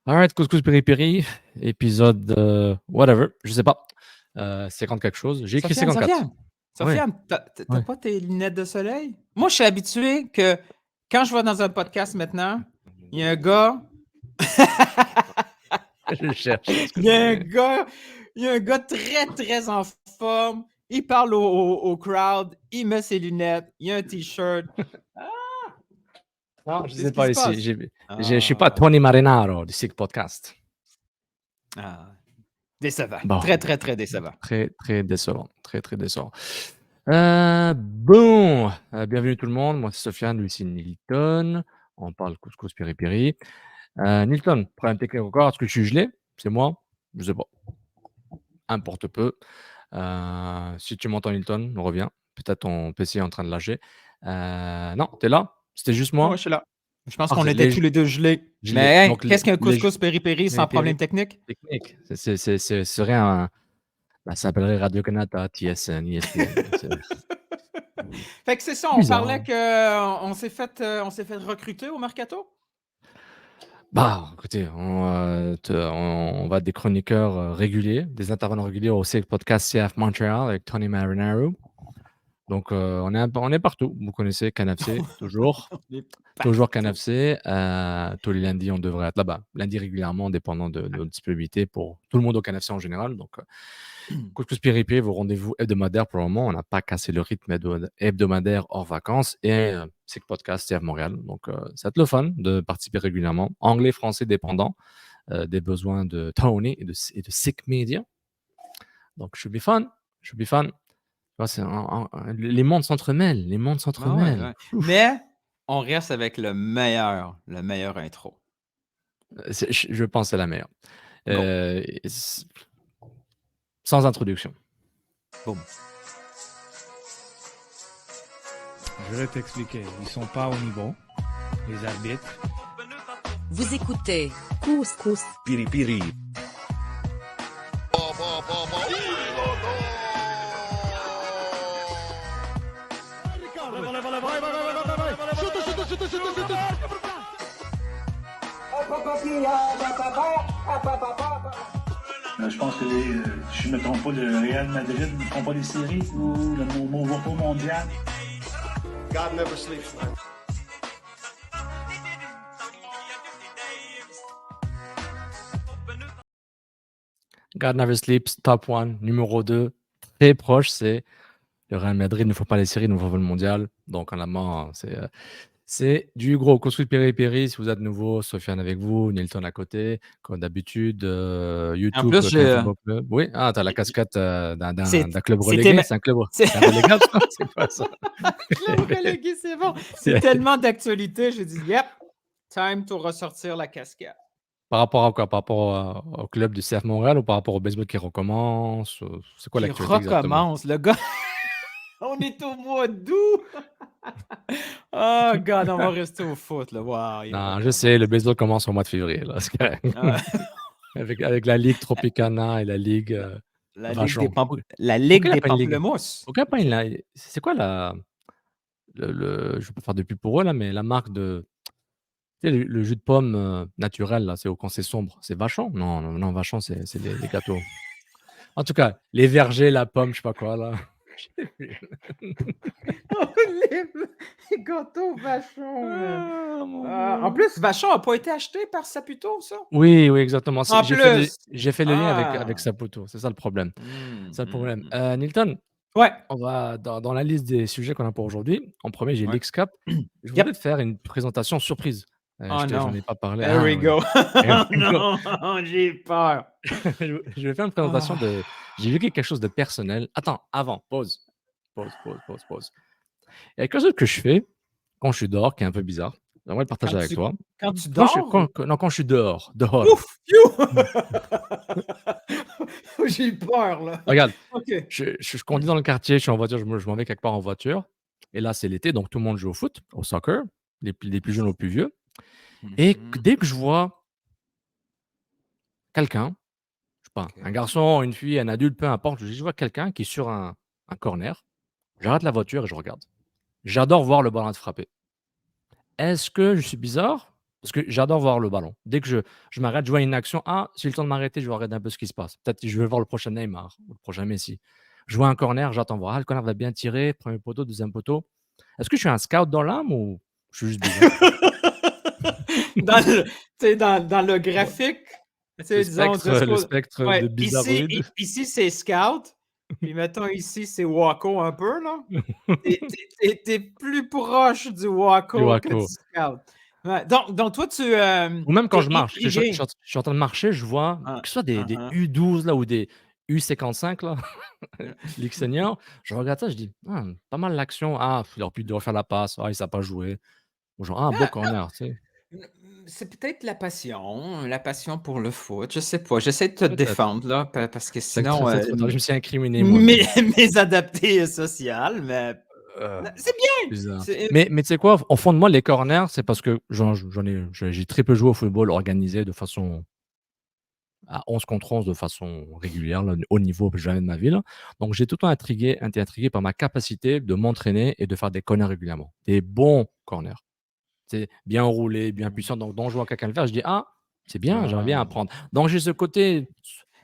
Alright, couscous piri-piri, épisode whatever, je sais pas. 50 quelque chose. J'ai écrit 54. Ouais, Sofiane, t'as ouais. pas tes lunettes de soleil? Moi, je suis habitué que quand je vais dans un podcast maintenant, il y a un gars, Je cherche parce que il y a un gars, il y a un gars très, très en forme. Il parle au crowd, il met ses lunettes, il y a un t-shirt. Non, je C'est ce sais qui pas se ici. passe. Je suis pas Tony Marinaro du Sick Podcast. Décevant. Bon, Très, très, très décevant. très, très décevant. Très, très décevant. Bon, bienvenue tout le monde. Moi, c'est Sofiane, lui, c'est Nilton. On parle couscous piri-piri. Nilton, problème technique encore. Est-ce que je suis gelé? C'est moi? Je sais pas. Importe peu. Si tu m'entends, Nilton, reviens. Peut-être ton PC est en train de lâcher. Non, t'es là? C'était juste Ouais, moi? je suis là. Je pense qu'on Parfait. était tous les deux gelés. Gelés. Mais hey, Donc, qu'est-ce qu'un les couscous péripéri sans problème technique? techniques, ce serait un. Ça s'appellerait Radio-Canada, TSN, ESPN. Fait que c'est ça, on Bizarre. parlait qu'on s'est fait recruter au Mercato? Bah, écoutez, on va être des chroniqueurs réguliers, des intervenants réguliers au podcast CF Montréal avec Tony Marinaro. Donc, on est partout. Vous connaissez CanFC, toujours. Toujours CanFC. Tous les lundis, on devrait être là-bas. Lundi régulièrement, dépendant de notre disponibilité pour tout le monde au CanFC en général. Donc, couscous piri-piri, vos rendez-vous hebdomadaires pour le moment. On n'a pas cassé le rythme hebdomadaire hors vacances. Et c'est que podcast CF Montréal. Donc, ça va être le fun de participer régulièrement. Anglais, français, dépendant des besoins de Tony et de Sick Media. Donc, should be fun. Should be fun. Les mondes s'entremêlent. Les mondes s'entremêlent. Ouais. Mais on reste avec le meilleur intro. Je pense que c'est la meilleure. Sans introduction. Boum. Je vais t'expliquer. Ils sont pas au niveau, les arbitres. Vous écoutez Couscous Piri-piri. Je pense que je ne me trompe pas, le Real Madrid ne font pas des séries ou le Movo mondial. God never sleeps, man. God Never Sleeps, top 1, numéro 2, très proche, c'est le Real Madrid ne faut pas les séries, ne faut pas le mondial. Donc, en amont, c'est du gros couscous piri-piri. Si vous êtes nouveau, Sofiane avec vous, Nilton à côté, comme d'habitude, YouTube, En plus, j'ai. Football Club. Oui, t'as la casquette d'un C'est- club c'était relégué. ma- C'est un club c'est- relégable, ça? C'est pas ça. Club relégué, c'est bon. C'est tellement d'actualité, j'ai dit, yep, time to ressortir la casquette. Par rapport à quoi? Par rapport au club du CF Montréal ou par rapport au baseball qui recommence? C'est quoi Qui l'actualité exactement? recommence, le gars. On est au mois d'août. Oh, God, on va rester au foot, là. Wow, il Non, je recommence. sais, le baseball commence au mois de février, là, c'est correct. Ah. Avec la Ligue Tropicana et la Ligue La Vachon. Ligue des, Pourquoi Ligue il y a des pas une ligue? pamplemousses. Pourquoi pas une c'est quoi je vais pas faire de pub pour eux, là, mais la marque de tu sais, le jus de pomme naturel, là, c'est quand c'est sombre, c'est Vachon? Non, Vachon, c'est les gâteaux. En tout cas, les vergers, la pomme, je sais pas quoi, là. Les gâteaux Vachon. Ah, mon En Dieu. plus, Vachon n'a pas été acheté par Saputo, ça? Oui, exactement. En J'ai plus. fait le lien Ah. avec Saputo. C'est ça le problème. C'est le problème. Mm. Nilton, Ouais. on va dans la liste des sujets qu'on a pour aujourd'hui. En premier, j'ai Ouais. l'X-Cup. Je voulais te faire une présentation surprise. Oh J'en non. ai pas parlé. There we oui. go. Here we go. Non, j'ai peur. Je vais faire une présentation de. J'ai vu quelque chose de personnel. Attends, avant, pause. Pause. Il y a quelque chose que je fais quand je suis dehors qui est un peu bizarre. J'aimerais le partager avec toi. Quand tu Quand dors? je suis dehors. Ouf! You! J'ai peur, là. Regarde, OK. je conduis dans le quartier, je suis en voiture, je m'en vais quelque part en voiture. Et là, c'est l'été, donc tout le monde joue au foot, au soccer, les plus jeunes aux plus vieux. Et dès que je vois quelqu'un, je sais pas, un garçon, une fille, un adulte, peu importe, je vois quelqu'un qui est sur un corner, j'arrête la voiture et je regarde. J'adore voir le ballon être frappé. Est-ce que je suis bizarre Parce que j'adore voir le ballon. Dès que je m'arrête, je vois une action. Ah, j'ai le temps de m'arrêter, je vais regarder un peu ce qui se passe. Peut-être que je vais voir le prochain Neymar ou le prochain Messi. Je vois un corner, j'attends voir. Ah, le corner va bien tirer. Premier poteau, deuxième poteau. Est-ce que je suis un scout dans l'âme ou je suis juste bizarre? Tu sais, dans le graphique, tu sais, disons, Le spectre de ouais, bizarroïde. ici c'est scout, puis mettons ici c'est Wacko un peu, là. T'es plus proche du Du Wacko que du Waco. scout. Ouais, donc toi, tu Ou même quand t'es je marche. Je intrigué. suis en train de marcher, je vois Ah, que ce soit des ah. U12 là, ou des U55 là, Ligue senior. Je regarde ça, je dis: «Ah, pas mal l'action. Ah, il aurait pu refaire la passe. Ah, il ne sait pas jouer». Ou genre: «Ah, beau corner», tu sais? C'est peut-être la passion pour le foot, je sais pas. J'essaie de te Peut-être. défendre là, parce que C'est sinon, trop tard. Je me suis incriminé moi-même. mes adaptés sociales, mais Heu, c'est bien! Bizarre. C'est Mais tu sais quoi? Au fond de moi, les corners, c'est parce que j'ai très peu joué au football organisé de façon à 11 contre 11 de façon régulière, là, au niveau jamais de ma vie, là. Donc j'ai tout le temps été intrigué par ma capacité de m'entraîner et de faire des corners régulièrement. Des bons corners. C'est bien roulés, bien puissants. Donc je vois quelqu'un le faire, je dis: «Ah, c'est bien, j'aimerais bien Ah. apprendre». Donc j'ai ce côté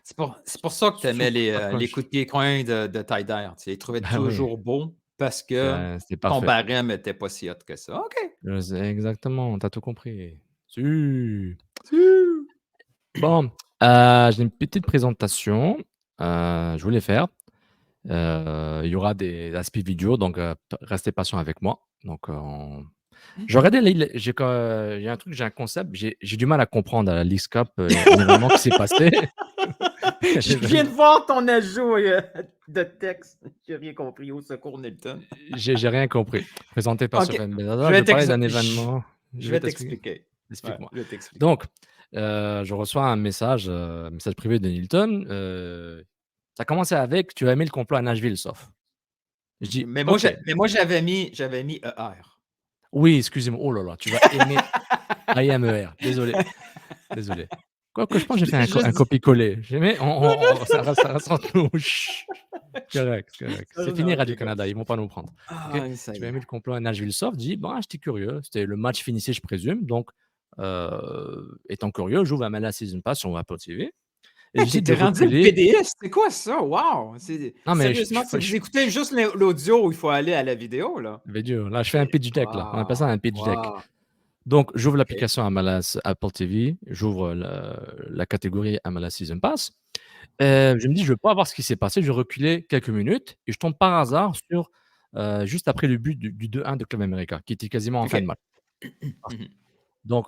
C'est pour ça que tu aimais les sous-coche. coups de pied coins de Taider. Tu les trouvais Bah oui, toujours beaux parce que c'est ton parfait. barème était pas si hot que ça. OK. C'est exactement, tu as tout compris. Si. Tchou! Bon, j'ai une petite présentation, je voulais faire. Il y aura des aspects vidéo, donc restez patient avec moi. Donc j'ai regardé il y a un truc, j'ai un concept, j'ai du mal à comprendre à la Leagues Cup, l'événement qui s'est passé. Je viens de voir ton ajout de texte. J'ai rien compris. Au secours, Nilton. J'ai rien compris. Présenté par OK. Sofiane Je Benazza, je vais vais parler t'ex d'un je événement. je Je vais vais t'expliquer. t'expliquer. Ouais, Explique-moi. je vais t'expliquer. Donc, je reçois un message privé de Nilton, ça a commencé avec: «Tu as aimé le complot à Nashville, sauf». Je dis: Mais «OK». moi j'avais mis ER. Oui, excusez-moi. Oh là là, tu vas aimer IMER. Désolé, désolé. Quoique je pense que j'ai Je fait l'ai un juste dit. copier-coller. J'ai mis ça reste entre nous. Chut. Correct, correct. Non, C'est non, fini OK, Radio-Canada, ils vont pas nous prendre. OK? ça Tu y vas est. aimer le complot à Nashville Soft? Dis: «Bon, j'étais curieux». C'était le match finissait, je présume, donc étant curieux, j'ouvre MLS Season Pass sur Apple TV et Hey, j'essaie tu de rendu reculer. BDS? C'est quoi ça? Wow! Non, mais Sérieusement, si vous écoutez juste l'audio, il faut aller à la vidéo, là. vidéo, là, je fais un pitch deck, là. On appelle ça un pitch deck. Wow! Donc, j'ouvre OK. l'application MLS Apple TV, j'ouvre la catégorie MLS Season Pass. Je me dis: «Je veux pas voir ce qui s'est passé». Je vais reculer quelques minutes et je tombe par hasard sur, juste après le but du 2-1 de Club América, qui était quasiment en fin de OK. match. Mhm. Donc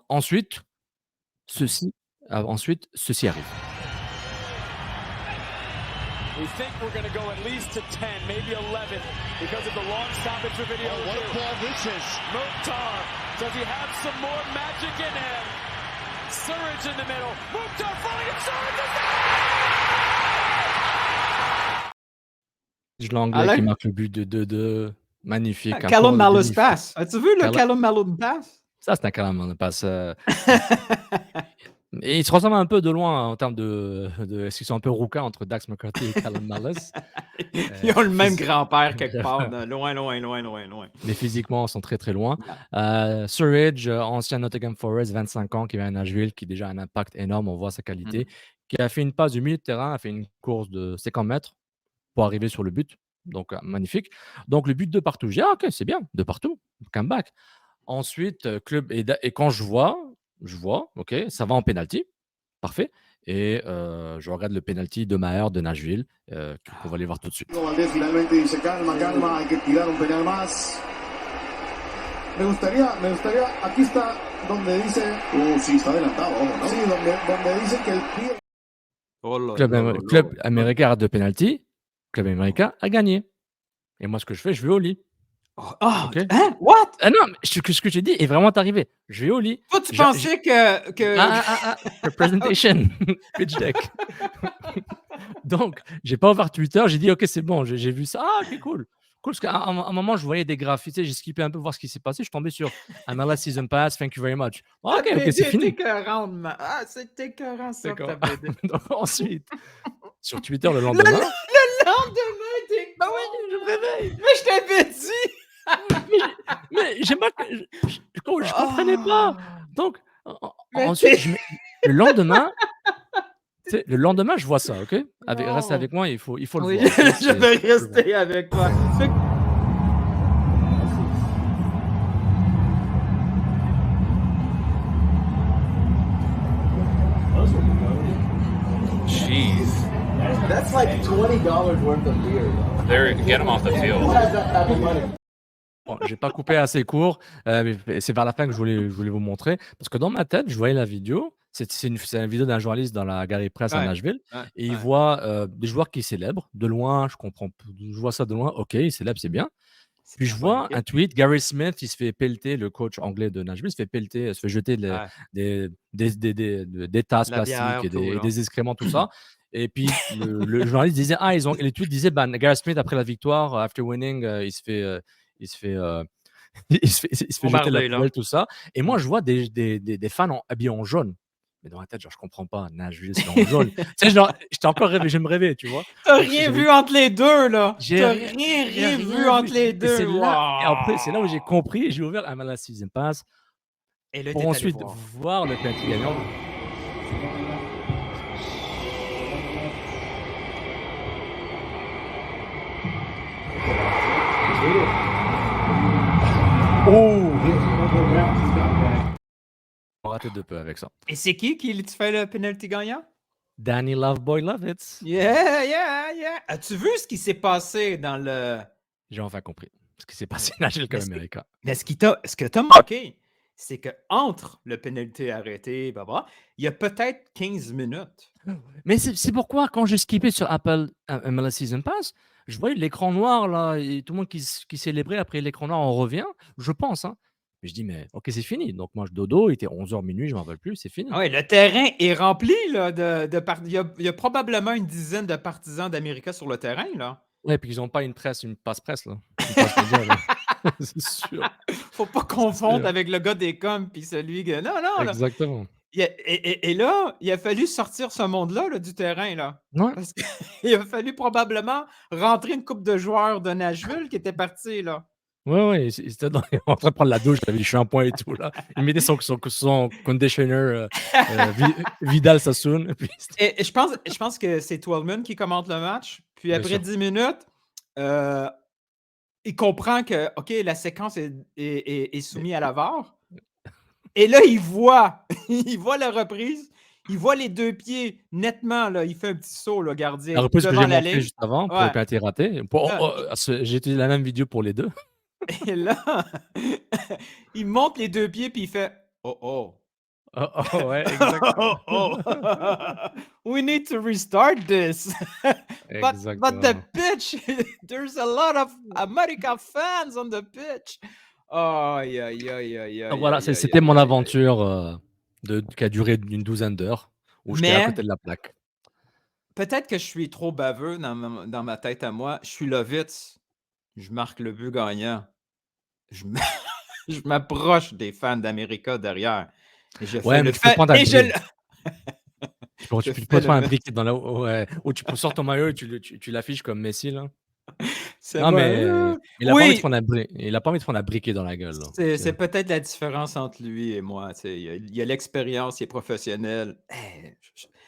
ceci arrive. We think we're going to go at least to 10, maybe 11, because of the long stoppage for video. Oh, what a ball this is. Mukhtar, does he have some more magic in him? Surridge in the middle. Mukhtar falling and Surridge is L'anglais Alain? qui marque le but de 2-2, magnifique. Un Callum tour de Malus demi-finale. Pass. As-tu vu le Callum Malus Pass? Ça, c'est un Callum Pass, et ils se ressemblent un peu de loin en termes de est-ce qu'ils sont un peu rouquins entre Dax McCarthy et Callum Malus? Ils ont le même Physi grand-père quelque part, loin, loin, loin, loin, loin. Mais physiquement, ils sont très, très loin. Ouais. Surridge, ancien Nottingham Forest, 25 ans, qui vient à Nashville, qui a déjà un impact énorme, on voit sa qualité, qui a fait une passe du milieu de terrain, a fait une course de 50 mètres pour arriver sur le but, donc magnifique. Donc le but de partout. Je dis: «Ah OK, c'est bien, de partout, comeback». Ensuite, club et quand je vois, OK, ça va en pénalty, parfait et je regarde le penalty de Maher de Nashville, qu'on va aller voir tout de suite. Valdés finalmente dice calma, calma, hay que tirar un penal más. Me gustaría, aquí está donde dice. Sí, está adelantado, ¿no? Sí, donde dice que el pie. Oh là Club là là Club là. américain rate de penalty, Club américain a gagné et moi ce que je fais, je vais au lit. Ah! OK? Hein? What? Ah non, mais ce que j'ai dit est vraiment arrivé. Je vais au lit. Toi, tu J'a pensais que Presentation, pitch deck. Donc, j'ai pas ouvert Twitter, j'ai dit: «OK, c'est bon, j'ai vu ça. Ah OK, cool». Cool, parce qu'à un moment, je voyais des graphiques, tu sais, j'ai skippé un peu voir ce qui s'est passé. Je suis tombé sur MLS Season Pass, thank you very much. Ah, OK, OK, c'est c'est fini. écœurant, Ah, c'est écœurant ça, ta D'accord. BD. Donc ensuite, sur Twitter le Le lendemain, lendemain, t'es bah oui, je me réveille. Mais je t'avais dit! Mais j'ai pas que je comprenais pas. Donc Mais Ensuite, t'es- je me le lendemain, tu sais, le lendemain, je vois ça, OK? Reste Non. avec moi, il faut le Oui, voir, OK? je vais Faut le voir. rester avec toi. Fait que- Jeez. That's like $20 worth of beer. There, get him off the field. Bon, j'ai pas coupé assez court, mais c'est vers la fin que je voulais vous montrer parce que dans ma tête, je voyais la vidéo. C'est une vidéo d'un journaliste dans la galerie presse à Ouais, Nashville ouais, et il ouais. voit, des joueurs qui célèbrent de loin, je vois ça de loin, OK, ils célèbrent, c'est bien. C'est Puis de je la bonne vois un équipe. tweet, Gary Smith, il se fait pelleter, le coach anglais de Nashville, se fait jeter Ouais. des tasses La bière, plastiques et tout, des là. des excréments, tout ça. Et puis le journaliste disait: «Ah, les tweets disaient, ben, Gary Smith après la victoire, after winning, il se fait, il se fait jeter à la Bombardé, là. poubelle, tout ça». Et moi, Mm. je vois des fans habillés en jaune. Mais dans ma tête, genre, je comprends pas, Nashville, c'est en jaune. Tu sais, genre, j'étais encore rêvé, je me rêvais, tu vois? T'as Donc rien j'avais vu entre les deux, là. j'ai T'as rien j'ai rien vu rien entre vu les et deux. et après, c'est là où j'ai compris, j'ai ouvert MLS Season Pass Et là, pour t'es allé ensuite voir. voir le penalty gagnant. On raté de peu avec ça. Et c'est qui te fait le penalty gagnant? Danny Loveboy Lovitz. Yeah. As-tu vu ce qui s'est passé dans le... J'ai enfin compris ce qui s'est passé à Nashville comme américain. Mais ce que t'as manqué, c'est que entre le penalty arrêté, il y a peut-être 15 minutes. Mais c'est pourquoi quand j'ai skippé sur Apple MLS Season Pass, je voyais l'écran noir là et tout le monde qui célébrait après l'écran noir, on revient, je pense, hein. Mais je dis: «Mais OK, c'est fini». Donc moi, je dodo, il était 11h, minuit, je m'en rappelle plus, c'est fini. Ah ouais, le terrain est rempli là, il y a probablement une dizaine de partisans d'América sur le terrain, là. Ouais, puis ils ont pas une passe-presse là, une passe média là. C'est sûr, Faut pas c'est confondre sûr. avec le gars des coms puis celui que non, là. Exactement. Et là, il a fallu sortir ce monde-là, là, du terrain, là. Ouais. Parce qu'il a fallu probablement rentrer une couple de joueurs de Nashville qui étaient partis, là. Ouais, ils étaient en train de prendre la douche, il avait du shampoing et tout là. Il mettait son conditioner, Vidal Sassoon, puis Et je pense que c'est Twellman qui commente le match. Puis bien après sûr. 10 minutes, il comprend que, OK, la séquence est soumise à la VAR. Et là, il voit il voit la reprise, il voit les 2 pieds nettement, là. Il fait un petit saut, le La gardien, reprise que devant j'ai la montrée ligne. juste avant pour le Ouais. penalty raté. Là, J'ai utilisé la même vidéo pour les 2. et là, il monte les 2 pieds, puis il fait: «Oh, oh. Ouais, Oh, exactement. oh. We need to restart this. But the Exactement. pitch, there's a lot of America fans on the pitch.» Aïe, aïe, aïe, aïe, Donc aïe, voilà, aïe, aïe, c'était aïe, mon aïe, aïe. aventure, qui a duré une douzaine d'heures, où j'étais à Mais côté de la plaque. peut-être que je suis trop baveux dans ma tête à moi. Je suis Lovitz. Je marque le but gagnant. Je m je m'approche des fans d'America derrière et je fais Ouais, le mais tu peux fait prendre un et je le brick. Tu peux je tu fais peux le prendre un me brick dans la ouais, ou tu peux sortir ton maillot et tu l'affiches comme Messi là. c'est Non, bon, mais il a pas envie de oui, prendre un briquet dans la gueule là, tu c'est sais? peut-être la différence entre lui et moi, tu sais. Il a l'expérience, il est professionnel.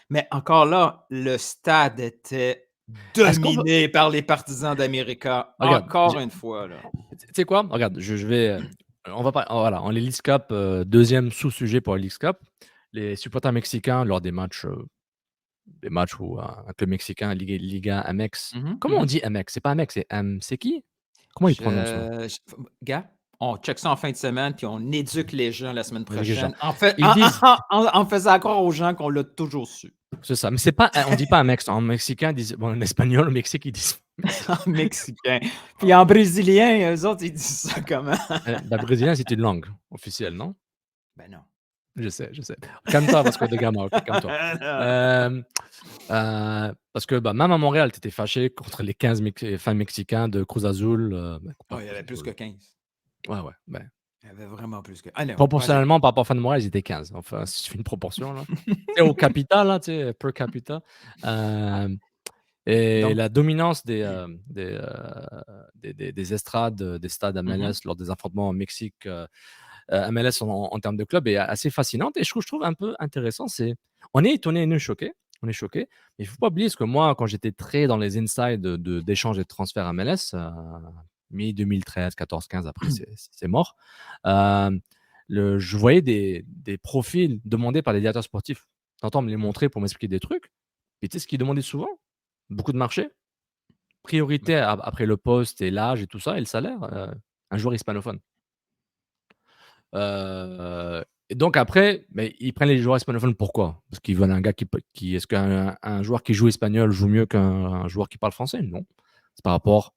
Mais encore là, le stade était Est-ce qu'on peut dominé par les partisans d'America, regarde, encore une fois, là. tu sais quoi? Regarde, je vais, on va pas voilà, en les Leagues Cup, 2e sous-sujet pour les Leagues Cup, les supporters mexicains lors des matchs où un club mexicain, Liga MX. Comment on dit MX? C'est pas MX, c'est qui? Comment ils prononcent ça? Gars, on check ça en fin de semaine, puis on éduque les gens la semaine Les gens. prochaine en fait Ils disent en faisant croire aux gens qu'on l'a toujours su. c'est ça, mais c'est pas on dit pas MX. En mexicain, ils disent bon, en espagnol, au Mexique, ils disent En mexicain. Puis en brésilien, eux autres, ils disent ça comment? brésilien, c'est une langue officielle, non? Ben non. Je sais. Calme-toi, Vasco de Gama, OK, calme-toi. Parce que, bah, même à Montréal, tu étais fâché contre les 15 fans mexicains de Cruz Azul, Oh, pas il y avait Cruz plus que Azul. 15. Ouais, ben, Il y avait vraiment plus que non, proportionnellement par rapport aux fans de Montréal, ils étaient 15. Enfin, si tu fais une proportion, là. Tu sais, au capita, là, tu sais, per capita. Et donc la dominance des estrades, des stades mmh MLS lors des affrontements au Mexique, MLS en termes de club est assez fascinante et je trouve un peu intéressant, on est étonné et nous choqués, on est choqués, mais il faut pas oublier ce que moi, quand j'étais très dans les insides d'échanges et de transferts MLS, mi-2013, 14, 15, après c'est mort, je voyais des profils demandés par les directeurs sportifs. T'entends me les montrer pour m'expliquer des trucs. Et tu sais ce qu'ils demandaient souvent? Beaucoup de marchés, priorité après le poste et l'âge et tout ça et le salaire, un joueur hispanophone. Et donc après, mais ils prennent les joueurs hispanophones pourquoi? Parce qu'ils veulent un gars est-ce qu'un joueur qui joue espagnol joue mieux qu'un joueur qui parle français? Non. C'est par rapport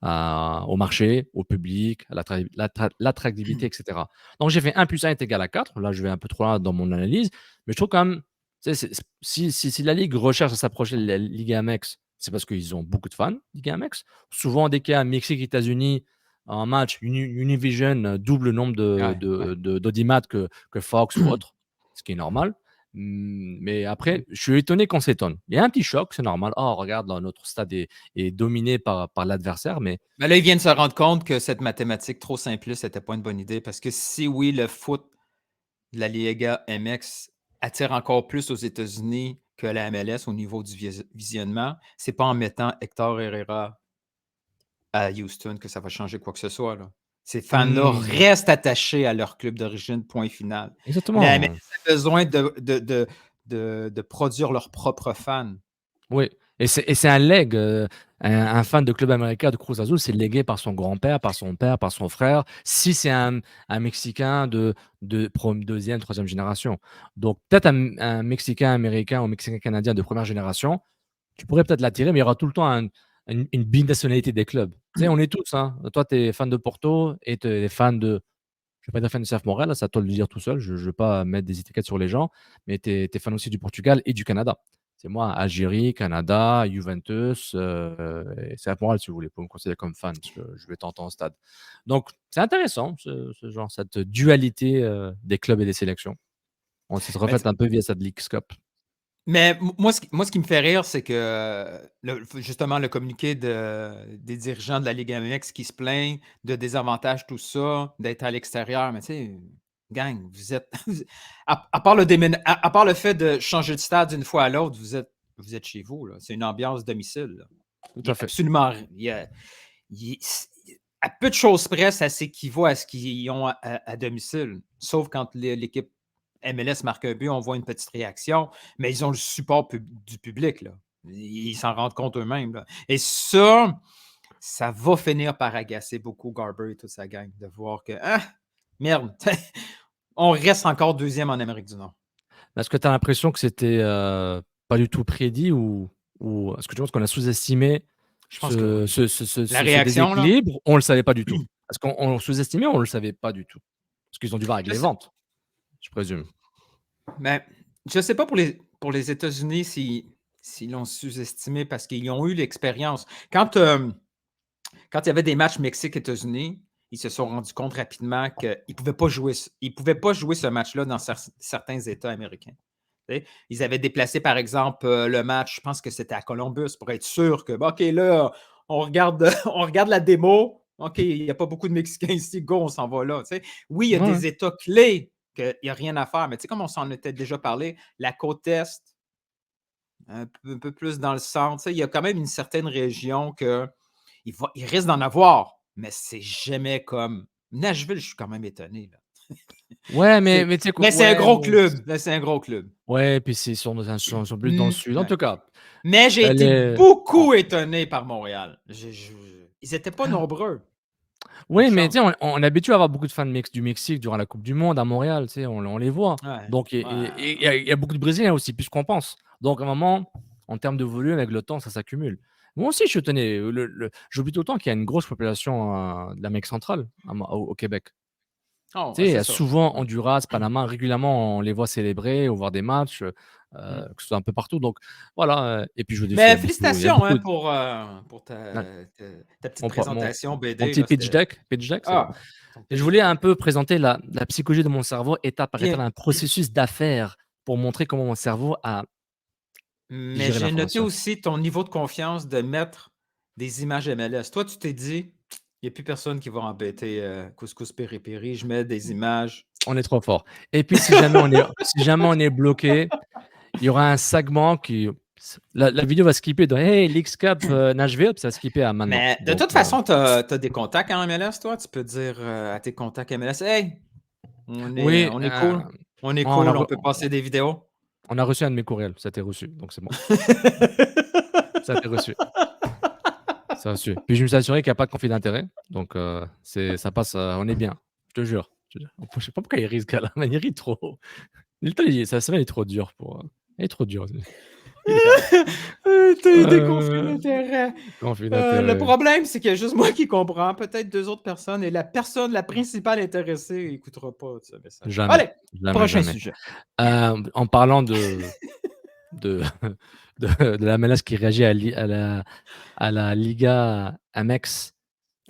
au marché, au public, à l'attractivité, etc. Donc j'ai fait 1 + 1 est égal à 4. Là, je vais un peu trop loin dans mon analyse, mais je trouve quand même, tu sais, si la ligue recherche à s'approcher de la Liga MX, c'est parce qu'ils ont beaucoup de fans, Liga MX. Souvent, dès qu'il y a Mexique, États-Unis, un match, Univision double le nombre d'audimat que Fox ou autre, ce qui est normal. Mais après, je suis étonné qu'on s'étonne. Il y a un petit choc, c'est normal. Oh, regarde, là, notre stade est dominé par l'adversaire, mais là, ils viennent se rendre compte que cette mathématique trop simpliste n'était pas une bonne idée parce que si oui, le foot de la Liga MX attire encore plus aux États-Unis que la MLS au niveau du visionnement, c'est pas en mettant Hector Herrera à Houston que ça va changer quoi que ce soit, là. Ces fans-là restent attachés à leur club d'origine, point final. Exactement. La MLS a besoin de produire leurs propres fans. Oui, et c'est un legs, un fan de Club América, de Cruz Azul, c'est légué par son grand-père, par son père, par son frère, si c'est un Mexicain de 2e, 3e génération. Donc peut-être un Mexicain américain ou Mexicain canadien de 1re génération, tu pourrais peut-être l'attirer, mais il y aura tout le temps une binationalité des clubs. Tu sais, on est tous, hein. Toi, tu es fan de Porto et tu es fan de, je vais pas dire fan du CF Montréal, là, c'est à toi de le dire tout seul, je veux pas mettre des étiquettes sur les gens, mais tu es fan aussi du Portugal et du Canada. C'est moi, Algérie, Canada, Juventus, et CF Montréal si vous voulez, pour me considérer comme fan, parce que je vais t'entendre au stade. Donc c'est intéressant ce genre, cette dualité, des clubs et des sélections. On se reflète un peu via cette Leagues Cup. Mais moi, ce qui me fait rire, c'est que justement le communiqué des dirigeants de la Ligue MX qui se plaignent de désavantages, tout ça, d'être à l'extérieur. Mais tu sais, gang, vous êtes. à part à part le fait de changer de stade d'une fois à l'autre, vous êtes chez vous, là. C'est une ambiance domicile, là. Tout à fait. Absolument. À peu de choses près, ça s'équivaut à ce qu'ils ont à domicile. Sauf quand l'équipe MLS marque un but, on voit une petite réaction, mais ils ont le support du public, là. Ils s'en rendent compte eux-mêmes, là. Et ça va finir par agacer beaucoup Garber et toute sa gang de voir que, merde, on reste encore 2e en Amérique du Nord. Est-ce que tu as l'impression que c'était pas du tout prédit ou est-ce que tu penses qu'on a sous-estimé Je pense que ce la réaction, là, déséquilibre? On le savait pas du tout? Est-ce qu'on sous-estimait ou on le savait pas du tout? Parce qu'ils ont dû voir avec les ventes, je présume. Mais je sais pas pour les États-Unis s'ils l'ont sous-estimé parce qu'ils ont eu l'expérience. Quand il y avait des matchs Mexique-États-Unis, ils se sont rendus compte rapidement qu'ils ne pouvaient pas jouer ce match-là dans certains États américains. Tu sais, ils avaient déplacé, par exemple, le match, je pense que c'était à Columbus, pour être sûr que, OK, là, on regarde la démo. OK, il n'y a pas beaucoup de Mexicains ici, go, on s'en va là. Tu sais. Oui, il y a des États clés qu'il n'y a rien à faire, mais tu sais, comme on s'en était déjà parlé, la côte Est, un peu plus dans le centre, tu sais, il y a quand même une certaine région qu'il risque d'en avoir, mais c'est jamais comme Nashville, je suis quand même étonné, là. Ouais, mais tu sais quoi? Mais c'est un gros club. Là, c'est un gros club. Ouais, puis ils sont plus dans le sud. En tout cas, mais j'ai été beaucoup étonné par Montréal. Ils n'étaient pas nombreux. Oui, mais tu sais, on est habitué à avoir beaucoup de fans du Mexique durant la Coupe du Monde à Montréal, tu sais, on les voit. Ouais, Donc, il y a beaucoup de Brésiliens aussi, plus qu'on pense. Donc, à un moment, en termes de volume, avec le temps, ça s'accumule. Moi aussi, je suis étonné. J'oublie tout le temps qu'il y a une grosse population de l'Amérique centrale au Québec. Oh, tu sais, il y a souvent Honduras, Panama, régulièrement, on les voit célébrer ou voir des matchs, que ce soit un peu partout. Donc, voilà. Et puis, je veux dire, mais félicitations pour ta petite présentation, BD. Mon petit pitch deck. Et je voulais un peu présenter la psychologie de mon cerveau, étape par étape, un processus d'affaires pour montrer comment mon cerveau a. Mais j'ai noté aussi ton niveau de confiance de mettre des images MLS. Toi, tu t'es dit, Il n'y a plus personne qui va embêter Couscous Péripéri. Je mets des images. On est trop fort. Et puis, si jamais on est bloqué, il y aura un segment qui... La vidéo va skipper de « Hey, l'X Cup Nashville », puis ça va skipper à maintenant. Mais de Donc, toute façon, tu as des contacts en MLS, toi. Tu peux dire à tes contacts MLS, « Hey, on est cool. On est cool, on peut passer des vidéos. » On a reçu un de mes courriels. Ça a été reçu, donc c'est bon. Ça a été reçu. Ça a reçu. Puis je me suis assuré qu'il n'y a pas de conflit d'intérêt. Donc, ça passe, on est bien. Je te jure. Je sais pas pourquoi il rit ce gars-là, mais il rit trop. Ça il est trop dur pour... Il est trop dur. T'as des conflits d'intérêt. Le Le problème, c'est qu'il y a juste moi qui comprends, peut-être 2 autres personnes, et la principale intéressée n'écoutera pas ce message. Jamais. Allez, Jamais, prochain jamais. sujet. En parlant de la menace qui réagit à la Liga Amex.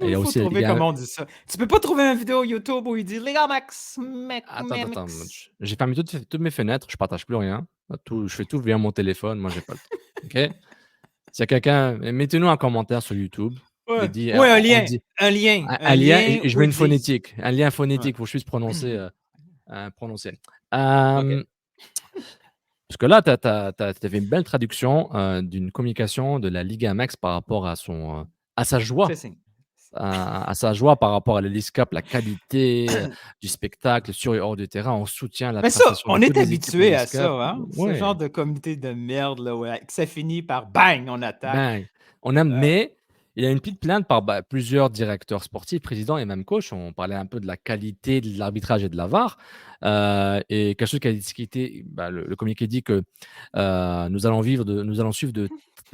Et il y a Il faut aussi la trouver Liga... comment on dit ça. Tu peux pas trouver une vidéo YouTube où il dit Liga Max, Attends. J'ai fermé toutes mes fenêtres, je partage plus rien. Je fais tout via mon téléphone, moi j'ai pas le temps. OK? S'il y a quelqu'un, mettez-nous un commentaire sur YouTube. Ouais, dit, un on lien. dit- Un lien. un lien, et je veux où une ils disent- phonétique. Un lien phonétique Ouais. pour que je puisse prononcer. Ok. Parce que là, tu as fait une belle traduction d'une communication de la Liga MX par rapport à sa joie. Fais signe. À sa joie par rapport à la Leagues Cup, la qualité du spectacle sur et hors du terrain. On soutient la Mais ça, prestation de on toutes est les équipes habitué de à Leagues Cup. ça, hein? Ouais. Ce genre de comité de merde, là, ouais, que ça finit par bang, on attaque. Ben, on aime, mais il y a une petite plainte par plusieurs directeurs sportifs, présidents et même coachs. On parlait un peu de la qualité de l'arbitrage et de la VAR. Et quelque chose qui a discuté, le communiqué dit que nous allons suivre de